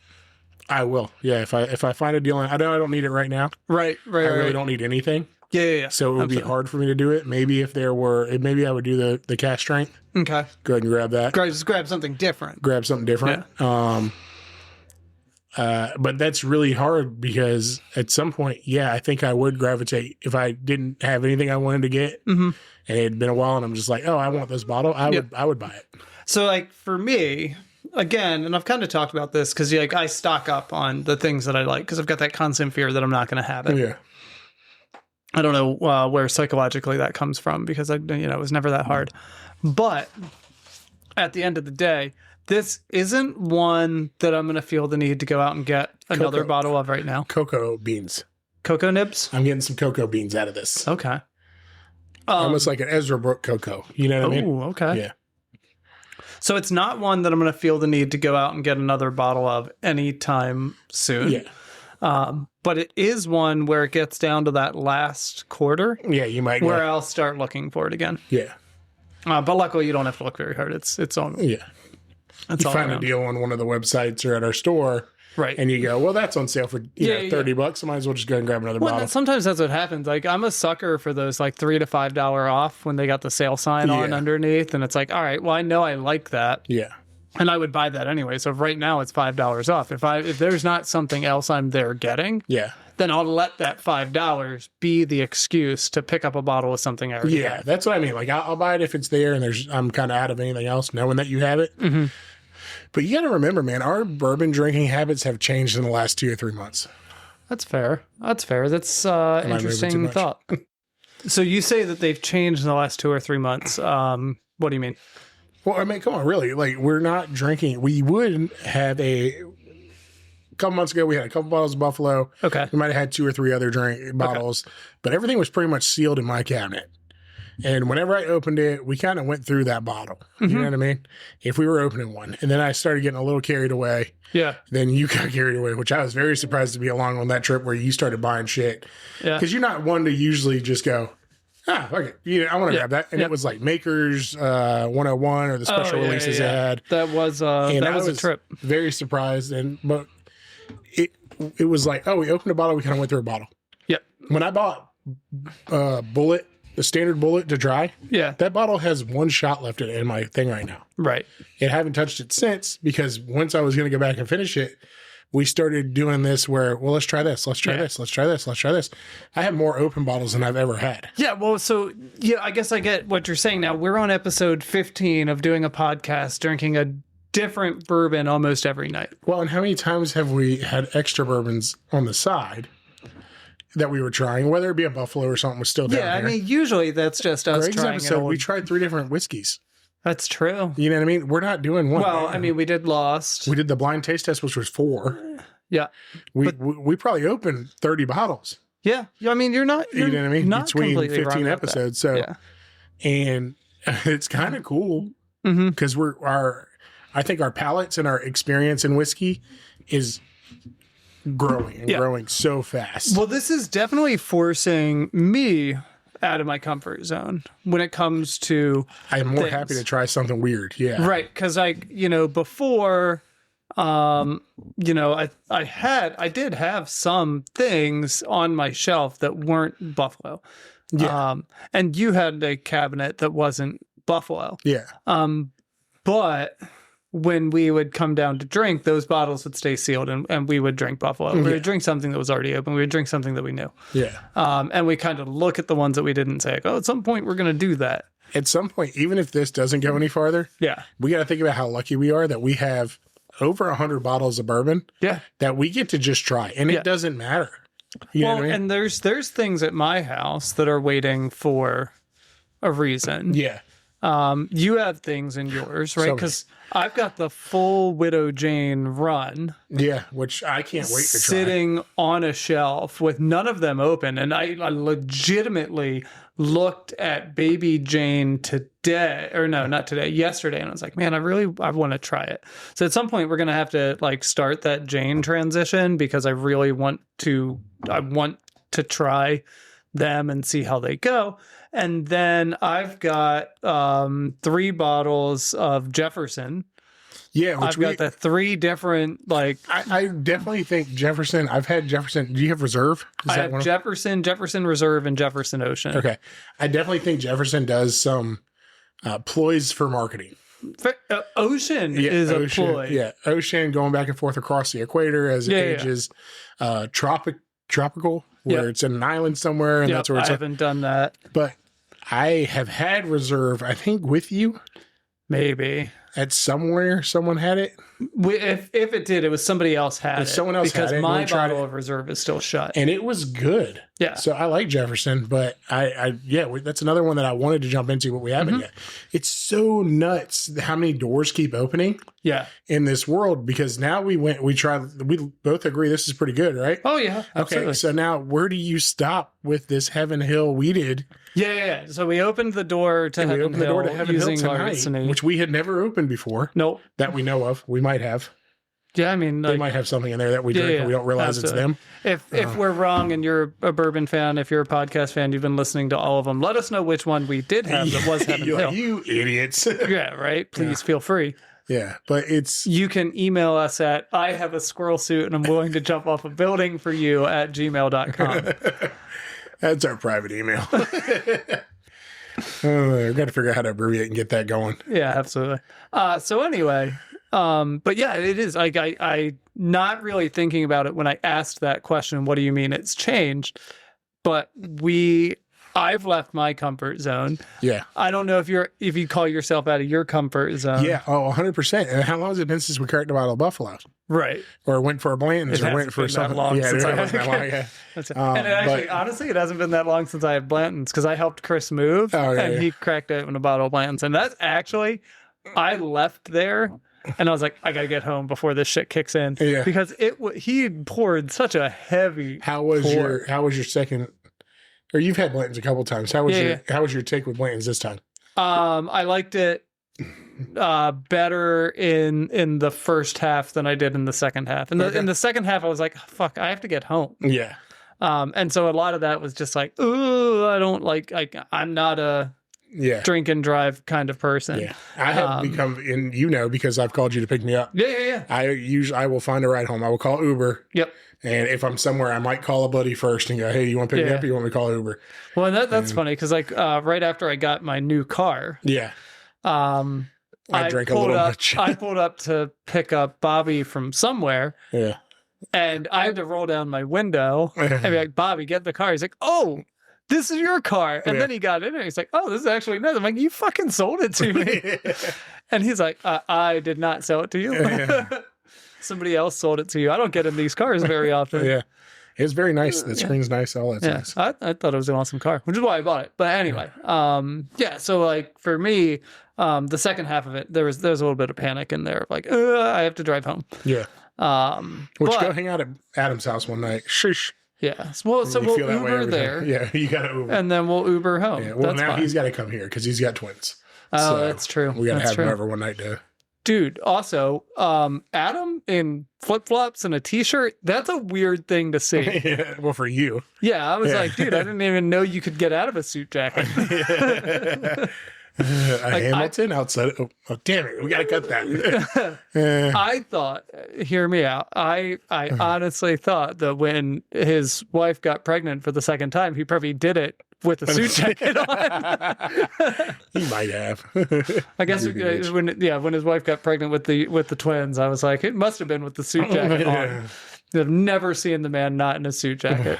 I will. Yeah. If I find a deal, I don't need it right now. Right. I really don't need anything. Yeah. So it would be hard for me to do it. Maybe if there were, maybe I would do the cash strength. Okay. Go ahead and grab that. Just grab something different. Grab something different. Yeah. But that's really hard because at some point, I think I would gravitate if I didn't have anything I wanted to get, and it had been a while, and I'm just like, oh, I want this bottle. I would buy it. So, like for me, again, and I've kind of talked about this because I stock up on the things that I like because I've got that constant fear that I'm not going to have it. Yeah. I don't know where psychologically that comes from because it was never that hard, but at the end of the day. This isn't one that I'm going to feel the need to go out and get another bottle of right now. Cocoa beans. Cocoa nibs? I'm getting some cocoa beans out of this. Okay. Almost like an Ezra Brook cocoa. You know what I mean? Oh, okay. Yeah. So it's not one that I'm going to feel the need to go out and get another bottle of anytime soon. Yeah. But it is one where it gets down to that last quarter. Yeah, you might. Where I'll start looking for it again. Yeah. But luckily, you don't have to look very hard. It's on. Yeah. You find a deal on one of the websites or at our store, right? And you go, well, that's on sale for $30. I might as well just go ahead and grab another bottle. Sometimes that's what happens. Like I'm a sucker for those like $3 to $5 off when they got the sale sign on underneath, and it's like, all right, well, I know I like that, and I would buy that anyway. So right now it's $5 off. If there's not something else I'm there getting, then I'll let that $5 be the excuse to pick up a bottle of something I already have. That's what I mean. Like I'll buy it if it's there and I'm kind of out of anything else, knowing that you have it. Mm-hmm. But you got to remember, man, our bourbon drinking habits have changed in the last 2 or 3 months. That's fair. That's interesting thought. So you say that they've changed in the last 2 or 3 months. What do you mean? Well, I mean, come on, really. Like we're not drinking. We would have a couple months ago, we had a couple bottles of Buffalo. Okay. We might have had 2 or 3 other bottles, but everything was pretty much sealed in my cabinet. And whenever I opened it, we kind of went through that bottle. You know what I mean? If we were opening one. And then I started getting a little carried away. Yeah. Then you got carried away, which I was very surprised to be along on that trip where you started buying shit. Yeah. Because you're not one to usually just go, okay, I want to grab that. And it was like Maker's 101 or the special releases they had. That was a trip. Very surprised. But it was like, oh, we opened a bottle, we kind of went through a bottle. Yep. When I bought Bullet, the standard Bullet to dry, Yeah. that bottle has one shot left in my thing right now. Right. I haven't touched it since because once I was going to go back and finish it, we started doing this where, well, let's try this. Let's try this. Let's try this. Let's try this. I have more open bottles than I've ever had. Yeah. Well, so yeah, I guess I get what you're saying now. We're on episode 15 of doing a podcast, drinking a different bourbon almost every night. Well, and how many times have we had extra bourbons on the side that we were trying, whether it be a Buffalo or something was still down Yeah. I here. mean, usually that's just us Greg's trying episode, an we old... tried 3 different whiskeys. That's true. You know what I mean? We're not doing one. Well, I mean, we did Lost. We did the blind taste test, which was 4. Yeah. We probably opened 30 bottles. Yeah. I mean, you're not... You know what I mean? Not Between completely 15 wrong about that. episodes. So, Yeah. and it's kind of cool because I think our palates and our experience in whiskey is growing and growing so fast. Well, this is definitely forcing me out of my comfort zone when it comes to I'm more things. happy to try something weird. Yeah. right, because before I did have some things on my shelf that weren't Buffalo. Yeah. And you had a cabinet that wasn't Buffalo. Yeah. But when we would come down to drink, those bottles would stay sealed and we would drink Buffalo. We would drink something that was already open. We would drink something that we knew. Yeah. And we kind of look at the ones that we didn't say, like, oh, at some point we're going to do that. At some point, even if this doesn't go any farther, Yeah. we got to think about how lucky we are that we have over 100 bottles of bourbon Yeah. that we get to just try. And Yeah. it doesn't matter. You know Well, what I mean? and there's things at my house that are waiting for a reason. Yeah. You have things in yours, right? So- Because I've got the full Widow Jane run Yeah. Which I can't wait to try. sitting on a shelf with none of them open. And I legitimately looked at Baby Jane today, or no, not today, yesterday. And I was like, man, I want to try it. So at some point we're going to have to like start that Jane transition because I really want to try them and see how they go. And then I've got 3 bottles of Jefferson. Yeah. Which I've got the 3 different, like, I definitely think Jefferson. I've had Jefferson. Do you have Reserve? Is I that have one of- Jefferson Reserve, and Jefferson Ocean. Okay. I definitely think Jefferson does some ploys for marketing. Ocean Yeah, is Ocean, a ploy. Yeah. Ocean going back and forth across the equator as it Yeah. ages. Tropical, where Yep. it's in an island somewhere. And Yep, that's where I it's. haven't done that. But I have had Reserve, I think, with you Maybe. at somewhere. Someone had it. If it did, it was somebody else had If it. someone else had because it, my we tried bottle it. of Reserve is still shut. And it was good. Yeah. So I like Jefferson, but that's another one that I wanted to jump into, but we haven't yet. It's so nuts how many doors keep opening Yeah. in this world because now we both agree this is pretty good, right? Oh yeah. Absolutely. Okay. So now where do you stop with this Heaven Hill weeded? Yeah. So we opened the door to And we Heaven opened the door to Hill Heaven Hill using tonight, Larceny. which we had never opened before Nope. that we know of. We might have. Yeah, I mean, They like, might have something in there that we drink and we don't realize absolutely. it's them. If we're wrong and you're a bourbon fan, if you're a podcast fan, you've been listening to all of them, let us know which one we did have that was Heaven You're Hill. like, you idiots. Yeah, right? Please feel free. Yeah, but it's You can email us at I have a squirrel suit and I'm willing to jump off a building for you at gmail.com. that's our private email. I've got to figure out how to abbreviate and get that going. Yeah, absolutely. So anyway, but yeah, it is like I not really thinking about it when I asked that question, what do you mean it's changed? But I've left my comfort zone. Yeah. I don't know if you call yourself out of your comfort zone. Yeah. Oh, 100%. And how long has it been since we cracked a bottle of Buffalo? Right. Or went for a Blanton's or went for been that something? long Yeah, since it I wasn't that long. Yeah. That's it. And it actually, honestly, it hasn't been that long since I had Blanton's because I helped Chris move and he cracked open a bottle of Blanton's. And that's actually, I left there and I was like, I got to get home before this shit kicks in. Yeah. Because he poured such a heavy How was your second, or you've had Blanton's a couple times. How was your take with Blanton's this time? I liked it better in the first half than I did in the second half. In the second half, I was like, fuck, I have to get home. Yeah. And so a lot of that was just like, ooh, I don't like I'm not a drink and drive kind of person. Yeah. I have become, and because I've called you to pick me up. Yeah. I will find a ride home. I will call Uber. Yep. And if I'm somewhere, I might call a buddy first and go, "Hey, you want to pick me up? Or you want me to call Uber?" Well, and that's funny because like right after I got my new car, I drank a little much. I pulled up to pick up Bobby from somewhere. Yeah. And I had to roll down my window and be like, "Bobby, get in the car." He's like, "Oh, this is your car." And then he got in it. He's like, "Oh, this is actually nice." I'm like, "You fucking sold it to me." And he's like, I did not sell it to you. Somebody else sold it to you. I don't get in these cars very often. Yeah. It's very nice. The screen's nice. All that's nice. I thought it was an awesome car, which is why I bought it. But anyway, so like for me, the second half of it, there's a little bit of panic in there. Like, I have to drive home. Yeah. Go hang out at Adam's house one night. Shush. Yeah. Well, so we'll Uber there. Yeah, you got to Uber. And then we'll Uber home. Yeah. Well, that's now fine. he's got to come here because he's got twins. Oh, So that's true. We got to That's have him true. over one night to... Dude, also, Adam in flip-flops and a t-shirt, that's a weird thing to see. Yeah, well, for you. Yeah, I was like, dude, I didn't even know you could get out of a suit jacket. Hamilton outside. Oh, damn it. We got to cut that. I thought, hear me out. I honestly thought that when his wife got pregnant for the second time, he probably did it with a suit jacket on. He might have. I guess when his wife got pregnant with the twins, I was like, it must have been with the suit jacket on. I've never seen the man not in a suit jacket.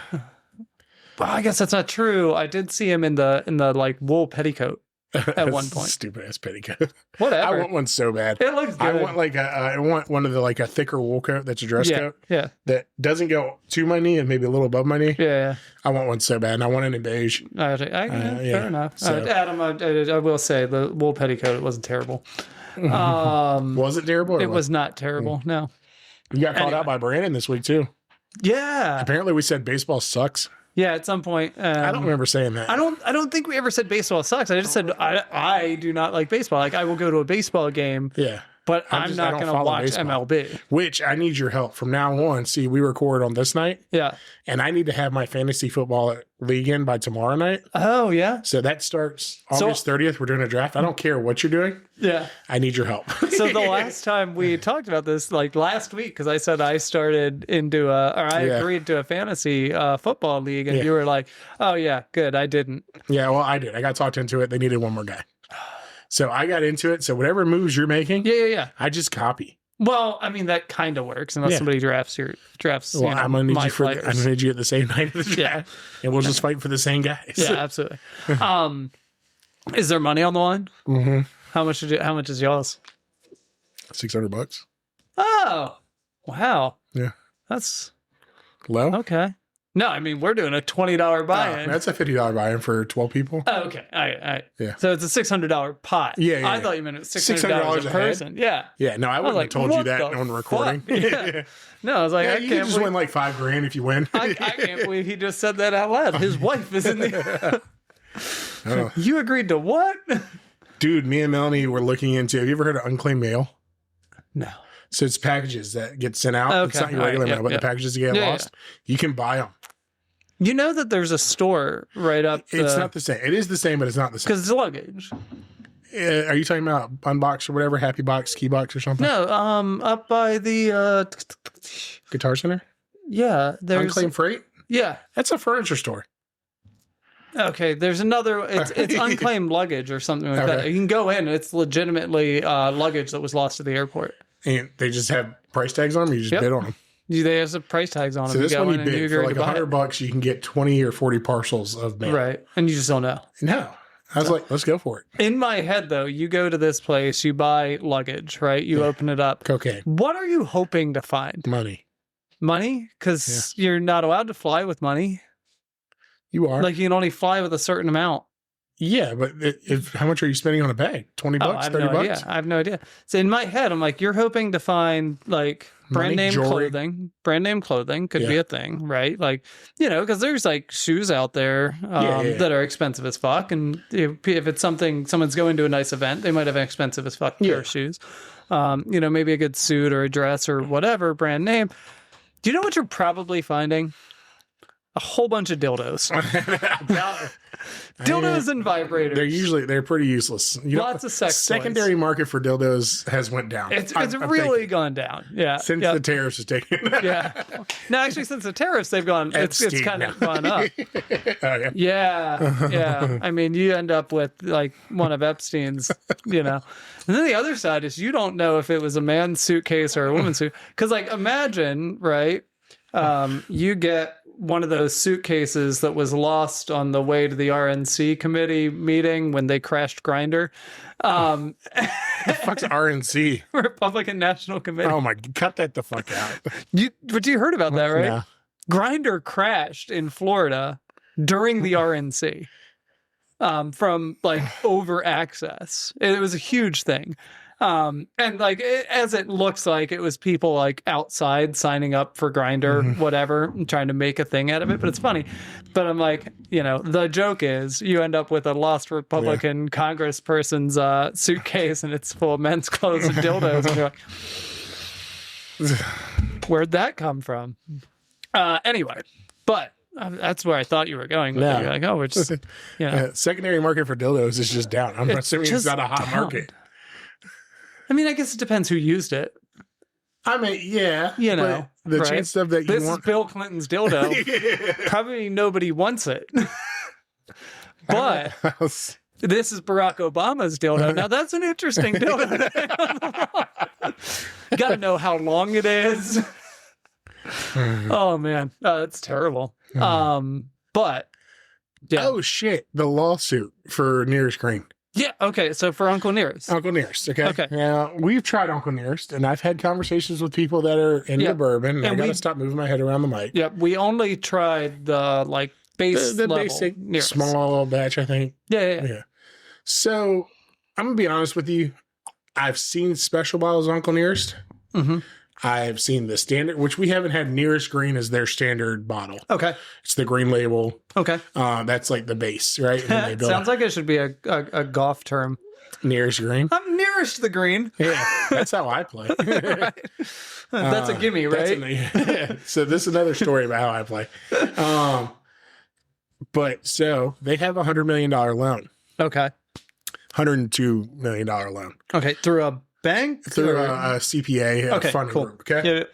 Well, I guess that's not true. I did see him in the like wool petticoat at one point. Stupid ass petticoat. Whatever. I want one so bad. It looks good. I want one of the like a thicker wool coat that's a dress coat. Yeah. That doesn't go to my knee and maybe a little above my knee. Yeah. I want one so bad. And I want it in beige. Fair enough. So. Adam, I will say the wool petticoat, it wasn't terrible. Was it terrible? It was not terrible. No. You got called out by Brandon this week too. Yeah. Apparently we said baseball sucks. Yeah, at some point. I don't remember saying that. I don't think we ever said baseball sucks. I just said I do not like baseball. Like I will go to a baseball game. Yeah. But I'm not going to watch baseball. MLB. Which I need your help from now on. See, we record on this night. Yeah. And I need to have my fantasy football league in by tomorrow night. Oh, yeah. So that starts August 30th. We're doing a draft. I don't care what you're doing. Yeah. I need your help. So the last time we talked about this, like last week, because I said I started into agreed to a fantasy football league, and you were like, oh, yeah, good. I didn't. Yeah, well, I did. I got talked into it. They needed one more guy. So I got into it. So whatever moves you're making, I just copy. Well, I mean that kind of works unless somebody drafts. Well, I'm gonna need you at the same night of the draft, and we'll just fight for the same guys. Yeah, absolutely. Is there money on the line? Mm-hmm. How much is y'all's? $600. Oh, wow. Yeah, that's low. Okay. No, I mean we're doing a $20 buy-in. That's a $50 buy-in for 12 people. Oh, okay. All right. Yeah. So it's a $600 pot. Yeah. I thought you meant it was $600 a person. Yeah. Yeah. No, I wouldn't have told you that on recording. Yeah. No, I was like, I you can't can just win like $5,000 if you win. I can't believe he just said that out loud. His wife is in the. You agreed to what? Dude, me and Melanie were looking into. Have you ever heard of unclaimed mail? No. So it's packages that get sent out. Okay. It's not your regular mail, but the packages that get lost. You can buy them. You know that there's a store right up. It's not the same. It is the same, but it's not the same. Because it's luggage. Are you talking about Unbox or whatever, Happy Box, Key Box or something? No, up by the Guitar Center. Yeah, there's Unclaimed Freight. Yeah, that's a furniture store. Okay, there's another. It's unclaimed luggage or something like that. You can go in. It's legitimately luggage that was lost at the airport. And they just have price tags on them. You just bid on them. They have some price tags on them. So this one you bid for like $100. You can get 20 or 40 parcels of mail. Right, and you just don't know. No. I was like, let's go for it. In my head, though, you go to this place, you buy luggage, right? You open it up. Cocaine. What are you hoping to find? Money. Money? Because you're not allowed to fly with money. You are. Like, you can only fly with a certain amount. Yeah, but how much are you spending on a bag? $20, $30? Yeah, I have no idea. So in my head, I'm like, you're hoping to find like brand name clothing. Brand name clothing could be a thing, right? Like, because there's like shoes out there that are expensive as fuck. And if it's someone's going to a nice event, they might have an expensive as fuck pair of shoes. Maybe a good suit or a dress or whatever, brand name. Do you know what you're probably finding? a whole bunch of dildos. Dildos and vibrators. They're pretty useless. Lots of sex secondary toys. market for dildos has went down. It's really gone down. Yeah. Since the tariffs has taken. Yeah. No, actually, since the tariffs, they've gone. It's kind of gone up. Oh, Yeah. I mean, you end up with like one of Epstein's. And then the other side is you don't know if it was a man's suitcase or a woman's suit. Because like, imagine, right? You get one of those suitcases that was lost on the way to the RNC committee meeting when they crashed Grindr. The fuck's RNC? Republican National Committee. Oh my, cut that the fuck out. But you heard about that, right? Yeah. Grindr crashed in Florida during the RNC from like over access. It was a huge thing. And like as it looks like it was people like outside signing up for Grindr, whatever, and trying to make a thing out of it. But it's funny. But I'm like, the joke is you end up with a lost Republican congressperson's suitcase and it's full of men's clothes and dildos. And you're like, where'd that come from? Anyway, but that's where I thought you were going. With it. You're like, we're just, secondary market for dildos is just down. I'm assuming it's not a hot market. I mean, I guess it depends who used it. I mean, yeah. The right? Chance of that this is Bill Clinton's dildo. Probably nobody wants it. But this is Barack Obama's dildo. Now, that's an interesting dildo. Got to know how long it is. Oh, man. That's terrible. But, yeah. Oh, shit. The lawsuit for Nearest Green. Yeah. Okay. So for Uncle Nearest. Uncle Nearest. Okay. Okay. Now, we've tried Uncle Nearest, and I've had conversations with people that are into bourbon, and I got to stop moving my head around the mic. Yeah. We only tried the like base the level basic Nearest. small batch, I think. Yeah. So I'm going to be honest with you. I've seen special bottles of Uncle Nearest. Mm-hmm. I've seen the standard, which we haven't had Nearest Green as their standard bottle. Okay. It's the green label. Okay. That's like the base, right? Sounds like it should be a golf term. Nearest Green. I'm nearest the green. Yeah, that's how I play. Right. That's a gimme, right? So this is another story about how I play. But so they have $100 million loan. Okay. $102 million loan. Okay. Through a bank? Through a CPA funding group. Okay.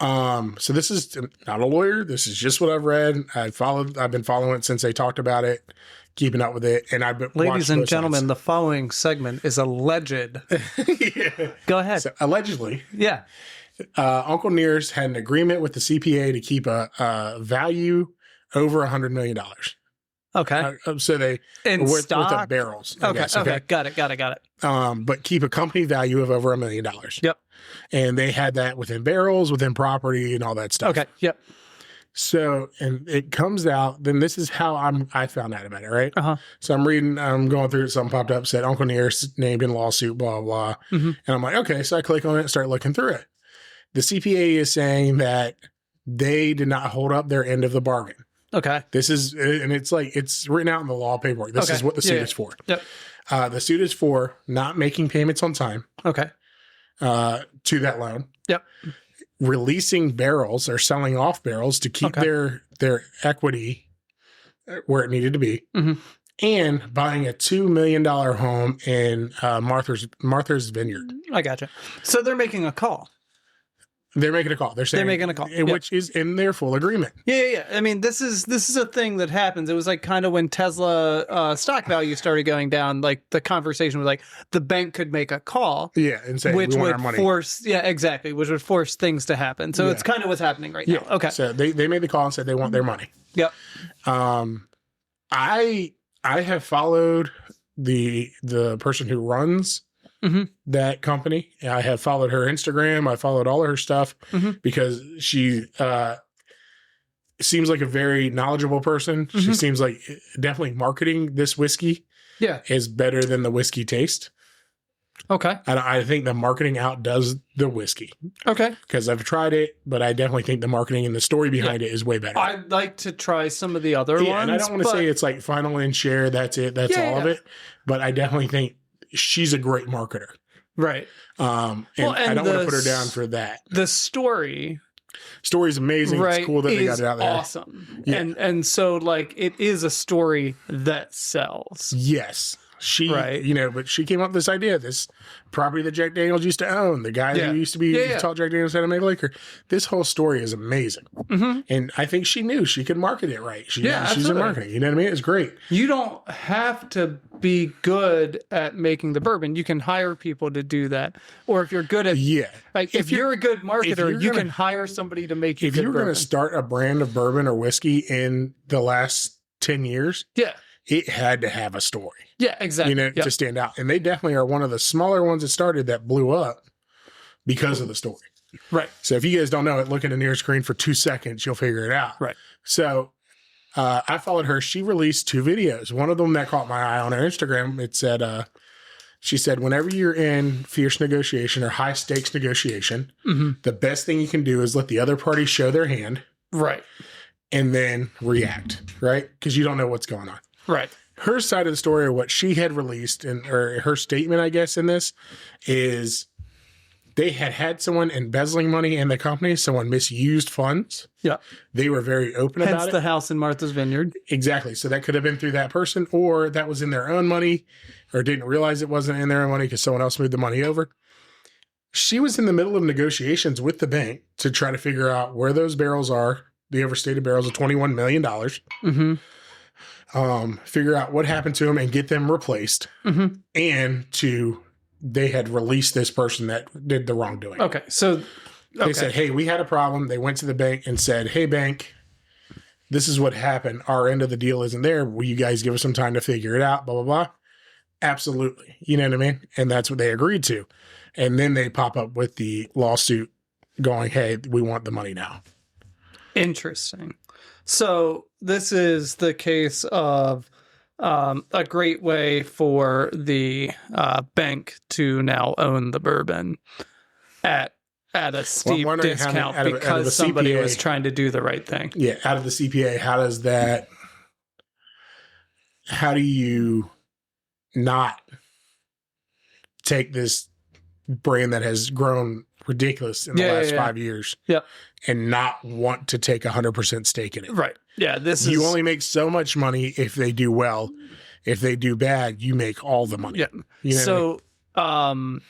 Yeah. So this is not a lawyer. This is just what I've read. I've been following it since they talked about it, keeping up with it. And I've been Ladies and gentlemen, the following segment is alleged. Yeah. Go ahead. So allegedly. Yeah. Uncle Nearest had an agreement with the CPA to keep a value over $100 million. Okay. So they in with stock the barrels. Okay. Got it. But keep a company value of over $1 million. Yep. And they had that within barrels, within property, and all that stuff. Okay. Yep. So, and it comes out. Then this is how I found out about it. Right. So I'm going through it. Something popped up, said Uncle Nearest named in lawsuit, blah blah. Mm-hmm. And I'm like, okay. So I click on it and start looking through it. The CPA is saying that they did not hold up their end of the bargain. Okay. This is, and it's like, it's written out in the law paperwork. This is what the suit is for. Yep. The suit is for not making payments on time. Okay. To that loan. Yep. Releasing barrels or selling off barrels to keep their equity where it needed to be. Mm-hmm. And buying a $2 million home in Martha's Vineyard. I gotcha. So they're making a call. They're making a call. They're saying making a call, which is in their full agreement. Yeah. I mean, this is a thing that happens. It was like kind of when Tesla stock value started going down. Like the conversation was like the bank could make a call. Yeah, and say which we want would our money. force. Yeah, exactly. Which would force things to happen. So it's kind of what's happening right now. Okay. So they made the call and said they want their money. Yep. I have followed the person who runs that company. I have followed her Instagram. I followed all of her stuff because she seems like a very knowledgeable person. She seems like definitely marketing this whiskey is better than the whiskey taste. Okay. I think the marketing outdoes the whiskey. Okay. Because I've tried it, but I definitely think the marketing and the story behind it is way better. I'd like to try some of the other ones. And I don't want to say it's like final and share. That's it. That's all of it. But I definitely think she's a great marketer. Right. And I don't want to put her down for that. The story Story's amazing. right, It's cool that they got is it out there. awesome. Yeah. And so like it is a story that sells. Yes. She, Right. but she came up with this idea, this property that Jack Daniels used to own, the guy Yeah. who used to be Yeah, yeah. taught Jack Daniels how to make liquor. This whole story is amazing. Mm-hmm. And I think she knew she could market it right. She's in absolutely. marketing. You know what I mean? It's great. You don't have to be good at making the bourbon. You can hire people to do that. Or if you're good at, Yeah. like, if you're a good marketer, you're you gonna- can hire somebody to make you If good you were going bourbon. to start a brand of bourbon or whiskey in the last 10 years, Yeah. it had to have a story, Yeah, exactly. Yep. to stand out. And they definitely are one of the smaller ones that started that blew up because of the story. Right. So if you guys don't know it, look at the near screen for 2 seconds, you'll figure it out. Right. So I followed her. She released 2 videos. One of them that caught my eye on her Instagram, it said, she said, whenever you're in fierce negotiation or high stakes negotiation, the best thing you can do is let the other party show their hand Right. and then react, right? Because you don't know what's going on. Right. Her side of the story, or what she had released, or her statement, I guess, in this, is they had someone embezzling money in the company, someone misused funds. Yeah. They were very open Hence about the it. house in Martha's Vineyard. Exactly. So that could have been through that person, or that was in their own money, or didn't realize it wasn't in their own money because someone else moved the money over. She was in the middle of negotiations with the bank to try to figure out where those barrels are, the overstated barrels of $21 million. Mm-hmm. Figure out what happened to them and get them replaced. Mm-hmm. And they had released this person that did the wrongdoing. Okay. So They said, hey, we had a problem. They went to the bank and said, hey, bank, this is what happened. Our end of the deal isn't there. Will you guys give us some time to figure it out? Blah, blah, blah. Absolutely. You know what I mean? And that's what they agreed to. And then they pop up with the lawsuit going, hey, we want the money now. Interesting. So this is the case of a great way for the bank to now own the bourbon at a steep wondering how discount out of because the somebody CPA was trying to do the right thing. Yeah. Out of the CPA, how do you not take this brand that has grown ridiculous in the last 5 years and not want to take 100% stake in it? Right. Yeah. You only make so much money if they do well. If they do bad, you make all the money. Yeah. You know what I mean?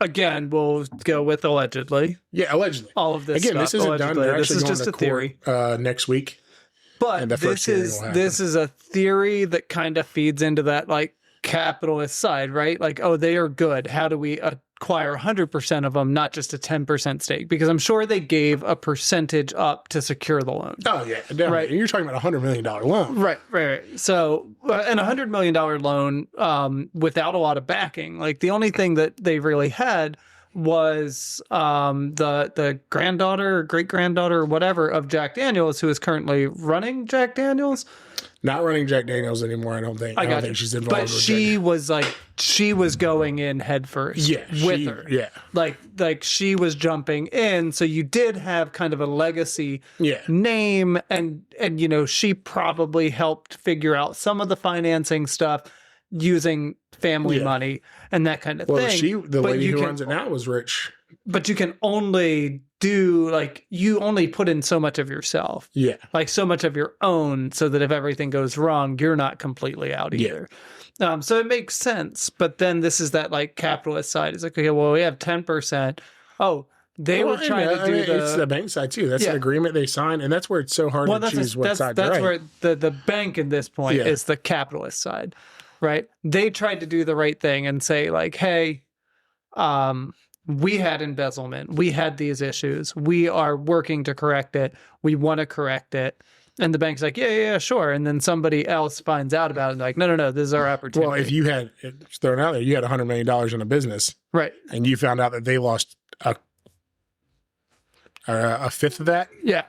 Again, we'll go with allegedly. Yeah, allegedly. All of this Again, stuff, this isn't done. allegedly. They're This actually is going just to a theory. court next week. But And the first hearing will happen. this is a theory that kind of feeds into that like capitalist side, right? Like, oh, they are good. How do we acquire 100% of them, not just a 10% stake? Because I'm sure they gave a percentage up to secure the loan. Oh, yeah, definitely. Right. And you're talking about a $100 million loan. Right. So, and a $100 million loan without a lot of backing. Like the only thing that they really had was the granddaughter or great granddaughter or whatever of Jack Daniels, who is currently running Jack Daniels. Not running Jack Daniels anymore, I don't think. I don't think she's involved But with she Jack. was like, she was going in head first with her. Yeah. Like she was jumping in. So you did have kind of a legacy name and she probably helped figure out some of the financing stuff using family money and that kind of thing. The lady who runs it now was rich. But you can only you only put in so much of yourself. Yeah. Like so much of your own so that if everything goes wrong, you're not completely out either. So it makes sense. But then this is that like capitalist side. It's like, okay, well, we have 10%. Oh, they were trying to do it's the bank side too. That's an agreement they signed, and that's where it's so hard to choose what side to That's where the bank in this point is the capitalist side, right? They tried to do the right thing and say like, hey, we had embezzlement. We had these issues. We are working to correct it. We want to correct it. And the bank's like, yeah, sure. And then somebody else finds out about it and like, no, this is our opportunity. Well, if you had it's thrown out there, you had $100 million in a business. Right. And you found out that they lost a fifth of that. Yeah.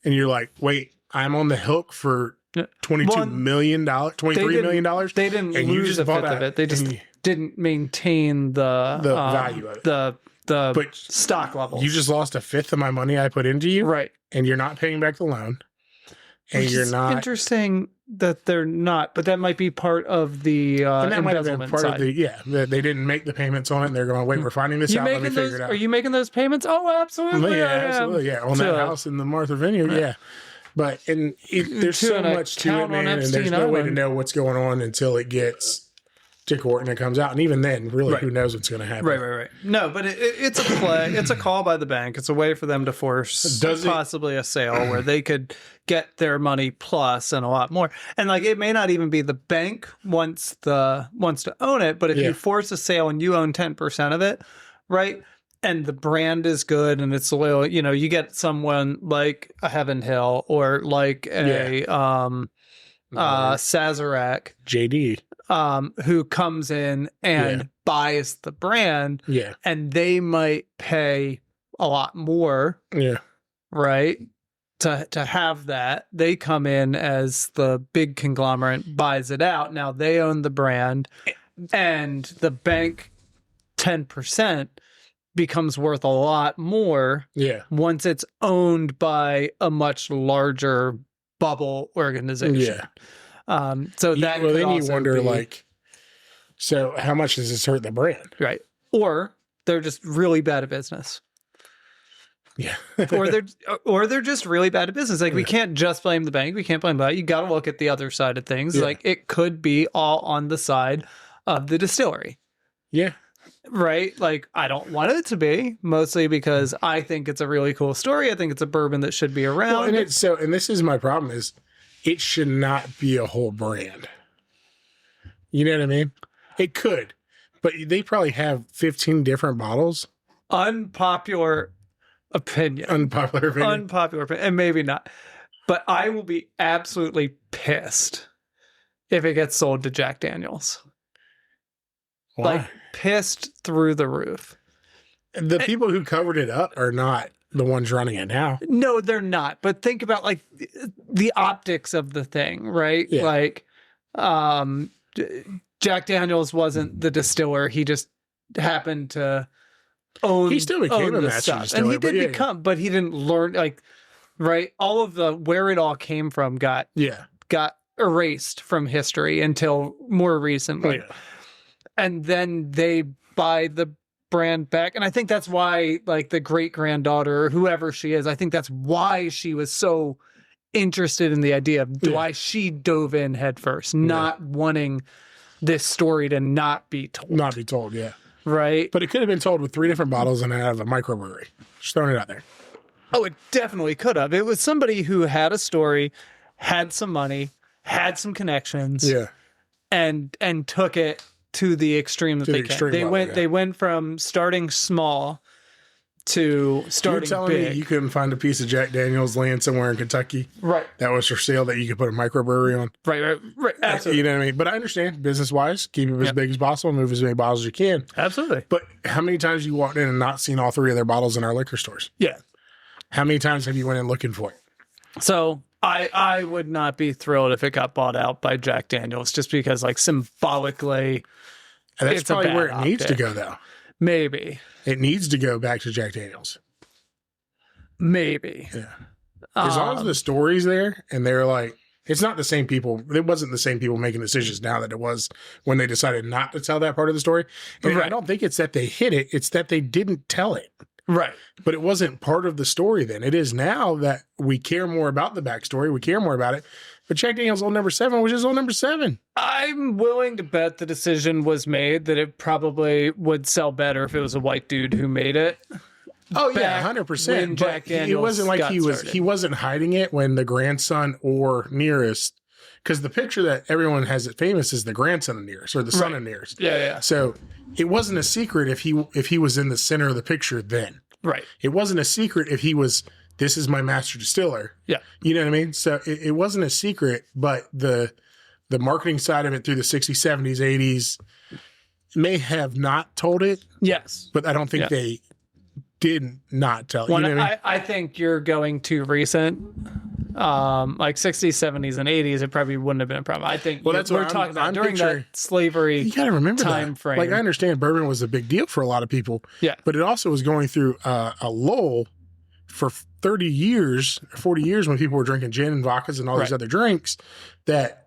And you're like, wait, I'm on the hook for $23 million. They didn't lose a fifth of it. They just didn't maintain the value of it. The stock levels. You just lost a fifth of my money I put into you. Right. And you're not paying back the loan. And Which you're is not interesting that they're not, but that might be part of the and that might have been embezzlement part side. of the they didn't make the payments on it. And they're going, wait, we're finding this out. Let me figure it out. Are you making those payments? Oh, absolutely. Yeah, I am. absolutely. Yeah, on that house in the Martha Vineyard. Yeah, but there's so much to it, man, and there's no way to know what's going on until it gets to court and it comes out. And even then, really, who knows what's going to happen? Right. No, but it's a play. It's a call by the bank. It's a way for them to force possibly a sale where they could get their money plus and a lot more. And like, it may not even be the bank wants to own it, but if you force a sale and you own 10% of it, right? And the brand is good and it's loyal, you get someone like a Heaven Hill or like a Sazerac JD, who comes in and buys the brand, and they might pay a lot more, right, to have that. They come in as the big conglomerate, buys it out. Now they own the brand, and the bank 10% becomes worth a lot more once it's owned by a much larger bubble organization. So that then you wonder so how much does this hurt the brand? Right. Or they're just really bad at business. Yeah. or they're just really bad at business. Like, we can't just blame the bank. We can't blame that. You got to look at the other side of things. Like, it could be all on the side of the distillery. Yeah. Right? Like, I don't want it to be, mostly because I think it's a really cool story. I think it's a bourbon that should be around. Well, and this is my problem is it should not be a whole brand. You know what I mean? It could, but they probably have 15 different bottles. Unpopular opinion, and maybe not. But I will be absolutely pissed if it gets sold to Jack Daniels. Why? Like, pissed through the roof. The people who covered it up are not the ones running it now. No, they're not. But think about like the optics of the thing, right? Yeah. Like, Jack Daniels wasn't the distiller. He just happened to own. He still became a master stuff. distiller, And he did become, but he didn't learn, like, right? All of the where it all came from got erased from history until more recently. And then they buy the brand back. And I think that's why, like, the great granddaughter, or whoever she is, I think that's why she was so interested in the idea of why she dove in head first, not wanting this story to not be told. Yeah. Right? But it could have been told with 3 different bottles and out of a microbrewery. Just throwing it out there. Oh, it definitely could have. It was somebody who had a story, had some money, had some connections, and took it to the extreme that they can. They went from starting small to starting big. You're telling me you couldn't find a piece of Jack Daniels land somewhere in Kentucky, right? That was for sale that you could put a microbrewery on, right. Absolutely. You know what I mean? But I understand business wise, keep it as big as possible, move as many bottles as you can. Absolutely. But how many times have you walked in and not seen all 3 of their bottles in our liquor stores? Yeah. How many times have you went in looking for it? So I would not be thrilled if it got bought out by Jack Daniels, just because, like, symbolically, and that's probably where it needs to go, though. Maybe it needs to go back to Jack Daniels. Maybe. Yeah. As long as the story's there and they're like, it's not the same people. It wasn't the same people making decisions now that it was when they decided not to tell that part of the story. And I don't think it's that they hid it. It's that they didn't tell it. Right. But it wasn't part of the story then. It is now that we care more about the backstory. We care more about it. But Jack Daniels Old Number 7 was just Old Number 7. I'm willing to bet the decision was made that it probably would sell better if it was a white dude who made it. Oh yeah, 100%. Jack Daniels, it wasn't like he wasn't hiding it when the grandson or nearest, because the picture that everyone has it famous is the grandson of nearest or the son of nearest. Yeah. So it wasn't a secret if he was in the center of the picture then. Right. It wasn't a secret if he was, this is my master distiller. Yeah. You know what I mean? So it wasn't a secret, but the marketing side of it through the 60s, 70s, 80s may have not told it. Yes. But I don't think they did not tell it. Well, you know what I mean? I think you're going too recent. Like 60s, 70s, and 80s, it probably wouldn't have been a problem. I think that's we're talking about during that slavery. You got to remember time frame. Like, I understand bourbon was a big deal for a lot of people. Yeah. But it also was going through a lull for 30 years, 40 years when people were drinking gin and vodkas and all these other drinks, that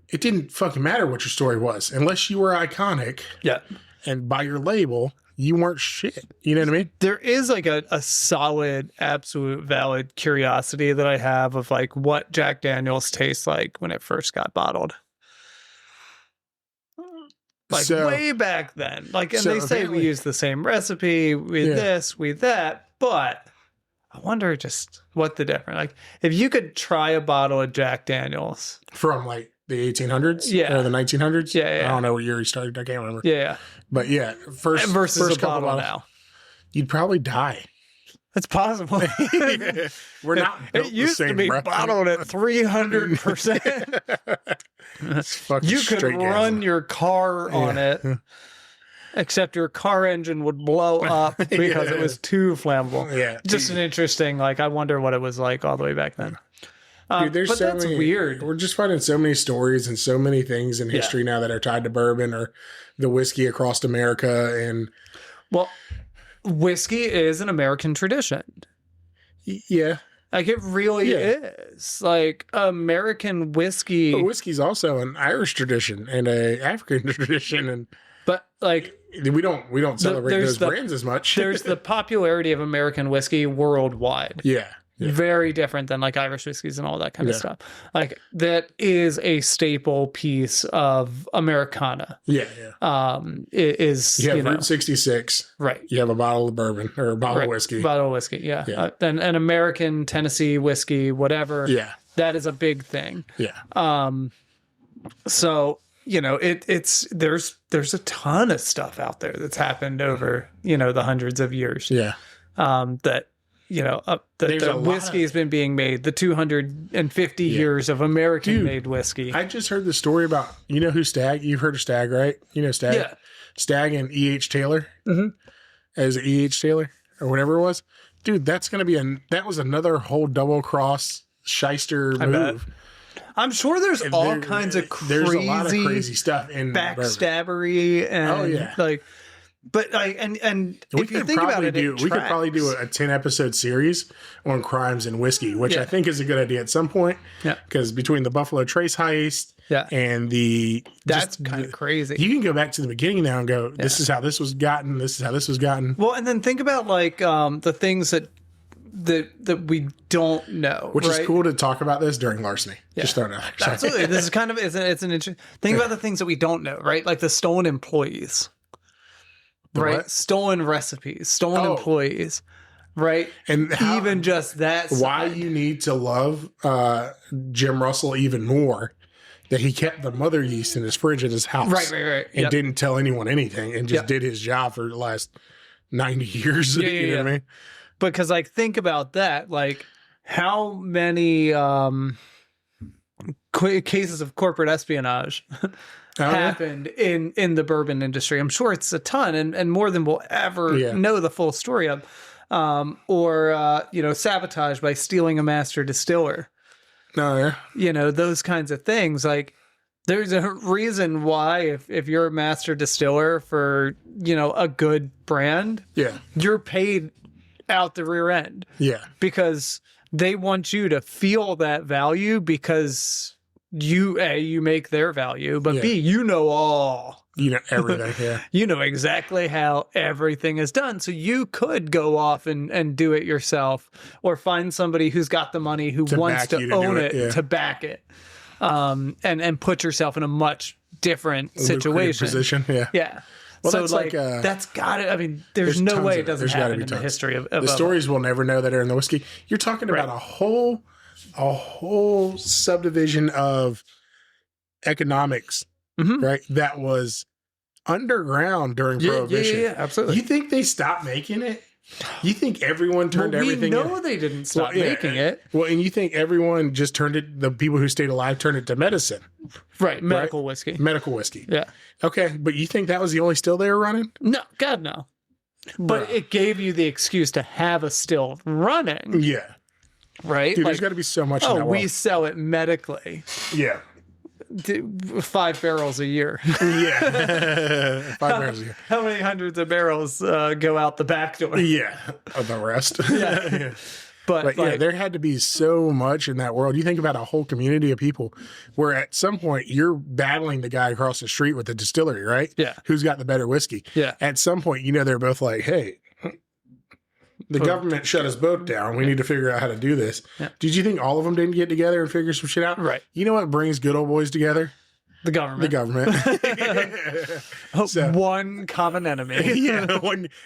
it didn't fucking matter what your story was. Unless you were iconic. Yeah. And by your label, you weren't shit. You know what I mean? There is like a solid, absolute valid curiosity that I have of like what Jack Daniels tastes like when it first got bottled. Like way back then. Like, and they say we use the same recipe with this, with that, but I wonder just what the difference. Like, if you could try a bottle of Jack Daniels from like the 1800s, or the 1900s, I don't know what year he started. I can't remember. But first versus a couple bottle now, you'd probably die. It's possible. We're not. It used to be bottled at 300%. You could run your car on it, except your car engine would blow up because it was too flammable. Yeah, just an interesting. Like, I wonder what it was like all the way back then. Dude, there's but so that's many, weird. We're just finding so many stories and so many things in history now that are tied to bourbon or the whiskey across America. And well, whiskey is an American tradition. Yeah. Like, it really is. Like, American whiskey. But whiskey's also an Irish tradition and a African tradition. But like, we don't celebrate those brands as much. There's the popularity of American whiskey worldwide. Yeah. Very different than like Irish whiskeys and all that kind of stuff. Like, that is a staple piece of Americana. It is. You have Route 66. Right. You have a bottle of bourbon or a bottle of whiskey. Bottle of whiskey, and an American Tennessee whiskey, whatever. Yeah. That is a big thing. Yeah. So, you know, there's a ton of stuff out there that's happened over, you know, the hundreds of years. Yeah. That, you know, the whiskey has been being made, the 250 years of American-made whiskey. I just heard the story about, you know who Stagg, you've heard of Stagg, right? You know Stagg? Yeah. Stagg and E.H. Taylor. As E.H. Taylor or whatever it was. Dude, that's going to be that was another whole double cross shyster move. I'm sure there's all kinds of crazy, there's a lot of crazy stuff in backstabbery and like, but like, and if you think about it, we could probably do a 10 episode series on crimes and whiskey, which I think is a good idea at some point. Yeah, because between the Buffalo Trace heist, and that's kind of crazy. You can go back to the beginning now and go, this is how this was gotten. This is how this was gotten. Well, and then think about like the things that we don't know, which is cool to talk about this during Larceny. Just throwing it out there. Absolutely, this is kind of it's an interesting. Think about the things that we don't know, right? Like the stolen employees. Right, what? Stolen recipes, stolen employees, right, and even just that. Why you need to love Jim Russell even more? That he kept the mother yeast in his fridge at his house, right, and didn't tell anyone anything, and just did his job for the last 90 years. You know what I mean? Because like, think about that. Like, how many cases of corporate espionage happened in the bourbon industry? I'm sure it's a ton and more than we'll ever know the full story of. Or you know, sabotage by stealing a master distiller. You know, those kinds of things. Like, there's a reason why if you're a master distiller for, you know, a good brand, you're paid out the rear end. Because they want you to feel that value because you make their value, but B, you know everything. You know exactly how everything is done. So you could go off and do it yourself, or find somebody who's got the money who wants to own it to back it, and put yourself in a much different situation. Position. Well, so that's that's got it. I mean, there's no way it doesn't happen in the history of the stories we'll never know that are in the whiskey. You're talking about a whole subdivision of economics, right? That was underground during Prohibition. Yeah, absolutely. You think they stopped making it? You think everyone turned everything? We know they didn't stop making it. Well, and you think everyone just turned it? The people who stayed alive turned it to medicine, right? Medical whiskey. Medical whiskey. Yeah. Okay, but you think that was the only still they were running? No, God no. But it gave you the excuse to have a still running. Yeah. Right? Dude, there's got to be so much in that world. We sell it medically. Yeah. 5 barrels a year. 5 barrels a year. How many hundreds of barrels go out the back door? Yeah. Of the rest. But yeah, there had to be so much in that world. You think about a whole community of people where at some point you're battling the guy across the street with the distillery, right? Yeah. Who's got the better whiskey? Yeah. At some point, they're both like, hey, the government shut us both down. We need to figure out how to do this. Yeah. Did you think all of them didn't get together and figure some shit out? Right. You know what brings good old boys together? The government. The government. One common enemy.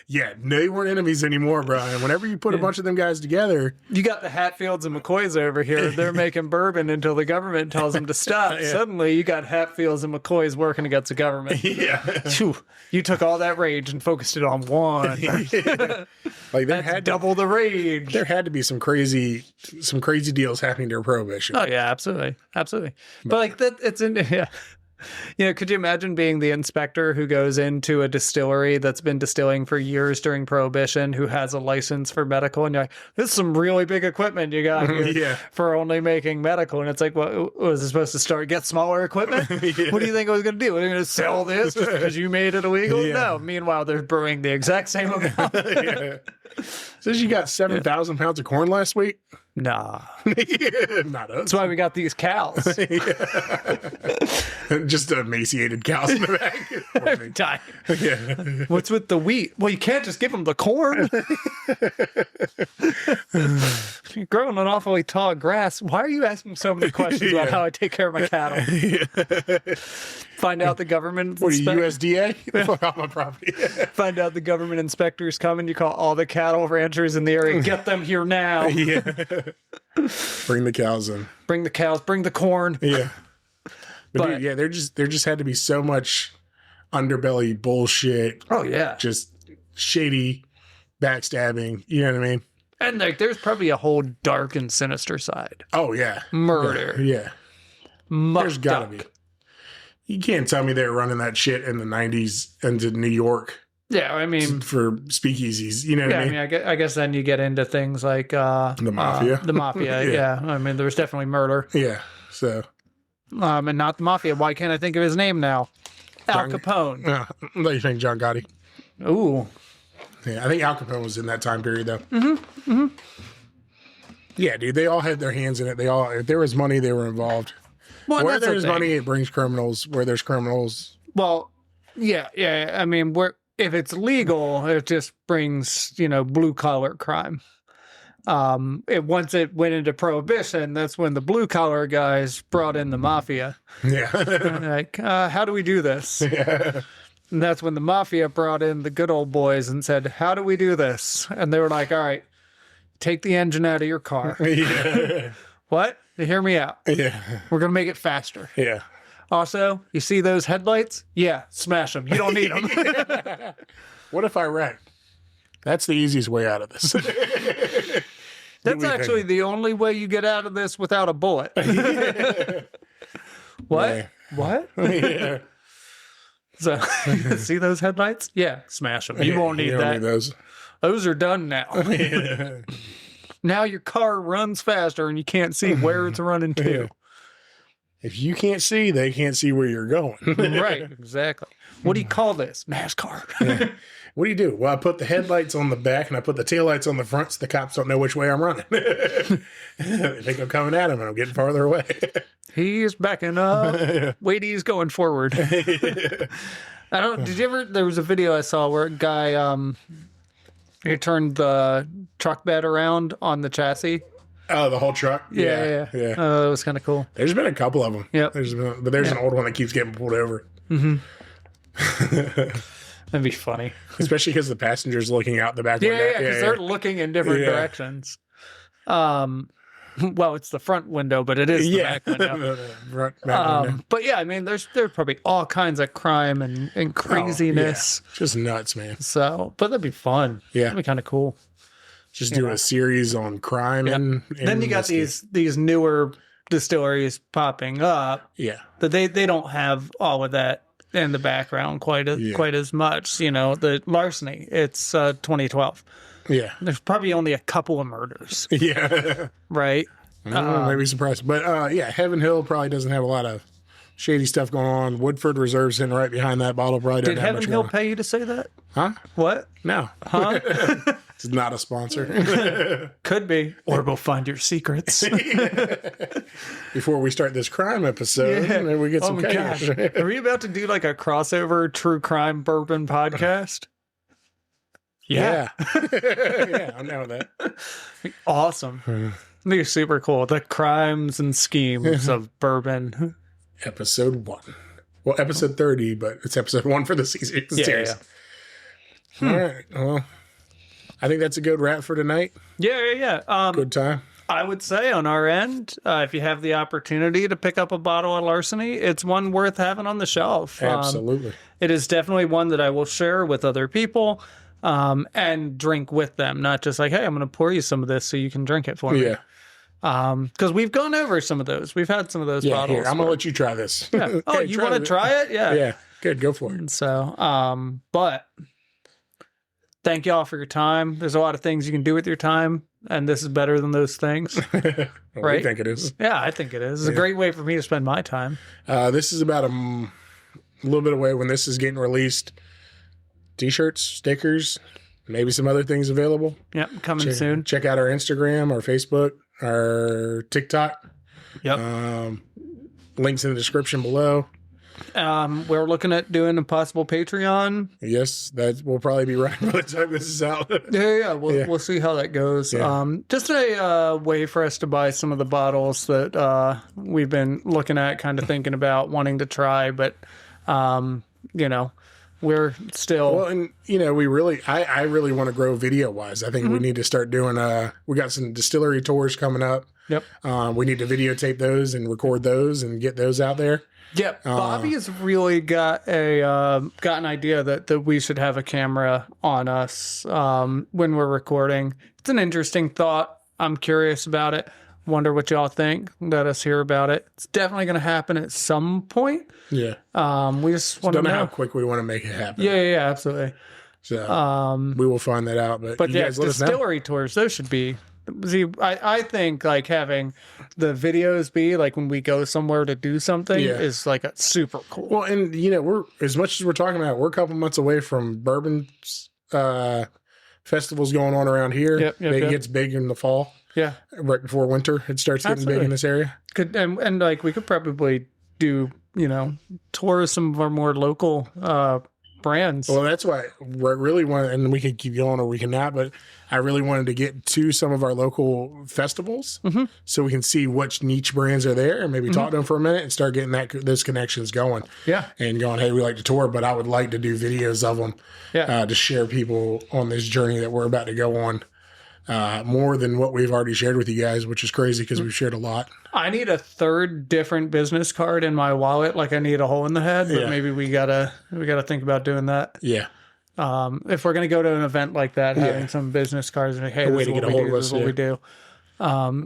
They weren't enemies anymore, Brian. Whenever you put a bunch of them guys together. You got the Hatfields and McCoys over here. They're making bourbon until the government tells them to stop. Suddenly, you got Hatfields and McCoys working against the government. Yeah. Phew. You took all that rage and focused it on one. Like That's double the rage. There had to be some crazy deals happening during Prohibition. Oh yeah, absolutely. But like that, it's in could you imagine being the inspector who goes into a distillery that's been distilling for years during Prohibition, who has a license for medical, and you're like, this is some really big equipment you got here for only making medical. And it's like, what was it supposed to get smaller equipment? What do you think I was going to do? Are they going to sell this just because you made it illegal? No. Meanwhile, they're brewing the exact same amount. Says you got 7,000 pounds of corn last week? Nah. Not us. That's why we got these cows. Just emaciated cows in the back. Dying. Yeah. What's with the wheat? Well, you can't just give them the corn. You're growing an awfully tall grass. Why are you asking so many questions about how I take care of my cattle? Find out the government. What are you, USDA? Get the fuck off my property. Find out the government inspectors coming. You call all the cattle ranchers in the area. Get them here now. Yeah. Bring the cows in. Bring the cows. Bring the corn. Yeah. But dude, there just had to be so much underbelly bullshit. Oh yeah. Just shady backstabbing. You know what I mean? And like, there's probably a whole dark and sinister side. Oh yeah. Murder. Yeah. There's gotta be. You can't tell me they were running that shit in the 90s into New York. Yeah, I mean, for speakeasies, you know what I mean? I guess then you get into things like the mafia. The mafia, yeah. I mean, there was definitely murder. Yeah, so. And not the mafia. Why can't I think of his name now? Al Capone. I thought you think John Gotti. Ooh. Yeah, I think Al Capone was in that time period, though. Mm-hmm. Yeah, dude, they all had their hands in it. If there was money, they were involved. Well, where there's money, it brings criminals. Where there's criminals. Well, yeah. I mean, if it's legal, it just brings, blue collar crime. Once it went into Prohibition, that's when the blue collar guys brought in the mafia. Yeah. Like, how do we do this? Yeah. And that's when the mafia brought in the good old boys and said, how do we do this? And they were like, all right, take the engine out of your car. Yeah. What? Hear me out. Yeah. We're going to make it faster. Yeah. Also, you see those headlights? Yeah, smash them. You don't need them. What if I wreck? That's the easiest way out of this. That's actually the only way you get out of this without a bullet. What? Yeah. What? Yeah. So, see those headlights? Yeah, smash them. You won't need that. Need those. Those are done now. Yeah. Now your car runs faster and you can't see where it's running to. If you can't see, they can't see where you're going. Right, exactly. What do you call this? NASCAR. Yeah. What do? Well, I put the headlights on the back and I put the taillights on the front so the cops don't know which way I'm running. They think I'm coming at him and I'm getting farther away. He's backing up. Wait, he's going forward. Did you ever, there was a video I saw where a guy, he turned the truck bed around on the chassis. Oh, the whole truck? Yeah. It was kind of cool. There's been a couple of them. Yep. There's an old one that keeps getting pulled over. Mm-hmm. That'd be funny. Especially because the passenger's looking out the back window. Yeah, because they're looking in different directions. Well, it's the front window, but it is the back window. Window. But yeah, I mean, there's probably all kinds of crime and craziness. Just nuts, man. So, but that'd be fun. Yeah. That'd be kind of cool. Just do a series on crime and then you got these newer distilleries popping up. Yeah. That they don't have all of that in the background quite as much. The Larceny, it's 2012. Yeah. There's probably only a couple of murders. Yeah. Right? Maybe surprised. But Heaven Hill probably doesn't have a lot of shady stuff going on. Woodford Reserve's sitting right behind that bottle. Probably Did Heaven Hill pay you to say that? Huh? What? No. Huh? It's not a sponsor. Could be, or we'll find your secrets. Before we start this crime episode, maybe we get some cash. Are we about to do like a crossover true crime bourbon podcast? Yeah. Yeah, I'm down with that. Awesome. It'd be super cool. The crimes and schemes of bourbon. Episode 1. Well, episode 30, but it's episode 1 for the season. Yeah. All right. Well, I think that's a good wrap for tonight. Yeah. Good time. I would say on our end, if you have the opportunity to pick up a bottle of Larceny, it's one worth having on the shelf. Absolutely. It is definitely one that I will share with other people and drink with them. Not just like, hey, I'm going to pour you some of this so you can drink it for me. Yeah. Because we've gone over some of those. We've had some of those bottles. Here, I'm going to let you try this. Yeah. Oh, you want to try it? Yeah. Yeah. Good. Go for it. And so, but thank y'all for your time. There's a lot of things you can do with your time, and this is better than those things. Right? I think it is. Yeah, I think it is. It's a great way for me to spend my time. This is about a little bit away when this is getting released. T-shirts, stickers, maybe some other things available. Yep, coming soon. Check out our Instagram, our Facebook, our TikTok. Yep. Links in the description below. We're looking at doing a possible Patreon. Yes, that will probably be right by the time this is out. Yeah. We'll see how that goes. Yeah. Just a way for us to buy some of the bottles that we've been looking at, kind of thinking about wanting to try, but we're still. Well, and we really, I really want to grow video wise. I think we need to start doing. We got some distillery tours coming up. Yep. We need to videotape those and record those and get those out there. Yep. Bobby has really got an idea that we should have a camera on us when we're recording. It's an interesting thought. I'm curious about it. Wonder what y'all think. Let us hear about it. It's definitely going to happen at some point. Yeah. We just want to know how quick we want to make it happen. Yeah, absolutely. So we will find that out. But you guys let us know. Distillery tours, those should be. See, I think like having the videos be like when we go somewhere to do something is like a super cool. Well, and we're, as much as we're talking about, we're a couple months away from bourbon festivals going on around here. Yep, it gets big in the fall. Yeah, right before winter, it starts getting big in this area. And like we could probably do tours some of our more local brands. Well, that's why I really want, and we can keep going or we can not, but I really wanted to get to some of our local festivals so we can see which niche brands are there and maybe talk to them for a minute and start getting those connections going. Yeah. And going, hey, we like to tour, but I would like to do videos of them to share people on this journey that we're about to go on. More than what we've already shared with you guys, which is crazy because we've shared a lot. I need a third different business card in my wallet. Like I need a hole in the head, but maybe we gotta think about doing that. Yeah. If we're gonna go to an event like that, having some business cards and hey, this is what we do.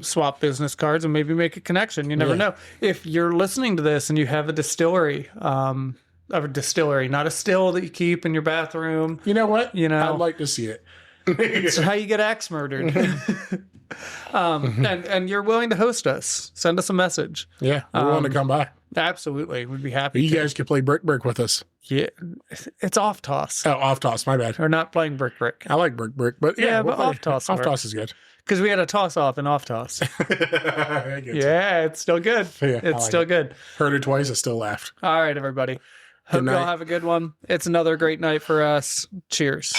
Swap business cards and maybe make a connection. You never know. If you're listening to this and you have a distillery, not a still that you keep in your bathroom. You know what? I'd like to see it. It's how you get axe murdered. And you're willing to host us. Send us a message. Yeah, we're willing to come by. Absolutely. We'd be happy. You guys could play brick with us. Yeah. It's off toss. Oh, off toss. My bad. We're not playing brick. I like brick, but but off toss. Off toss is good. Because we had a toss off and off toss. It's still good. Yeah, it's still good. Heard it twice. I still laughed. All right, everybody. Hope y'all have a good one. It's another great night for us. Cheers.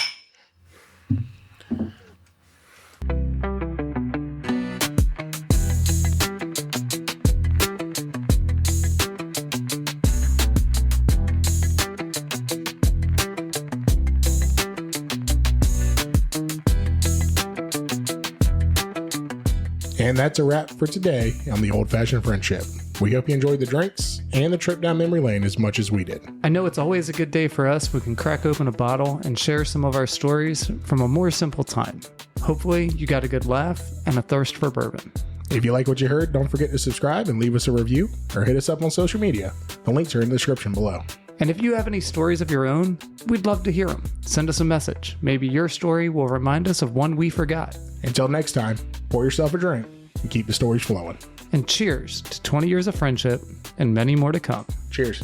And that's a wrap for today on The Old Fashioned Friendship. We hope you enjoyed the drinks and the trip down memory lane as much as we did. I know it's always a good day for us. We can crack open a bottle and share some of our stories from a more simple time. Hopefully you got a good laugh and a thirst for bourbon. If you like what you heard, don't forget to subscribe and leave us a review or hit us up on social media. The links are in the description below. And if you have any stories of your own, we'd love to hear them. Send us a message. Maybe your story will remind us of one we forgot. Until next time, pour yourself a drink and keep the stories flowing. And cheers to 20 years of friendship and many more to come. Cheers.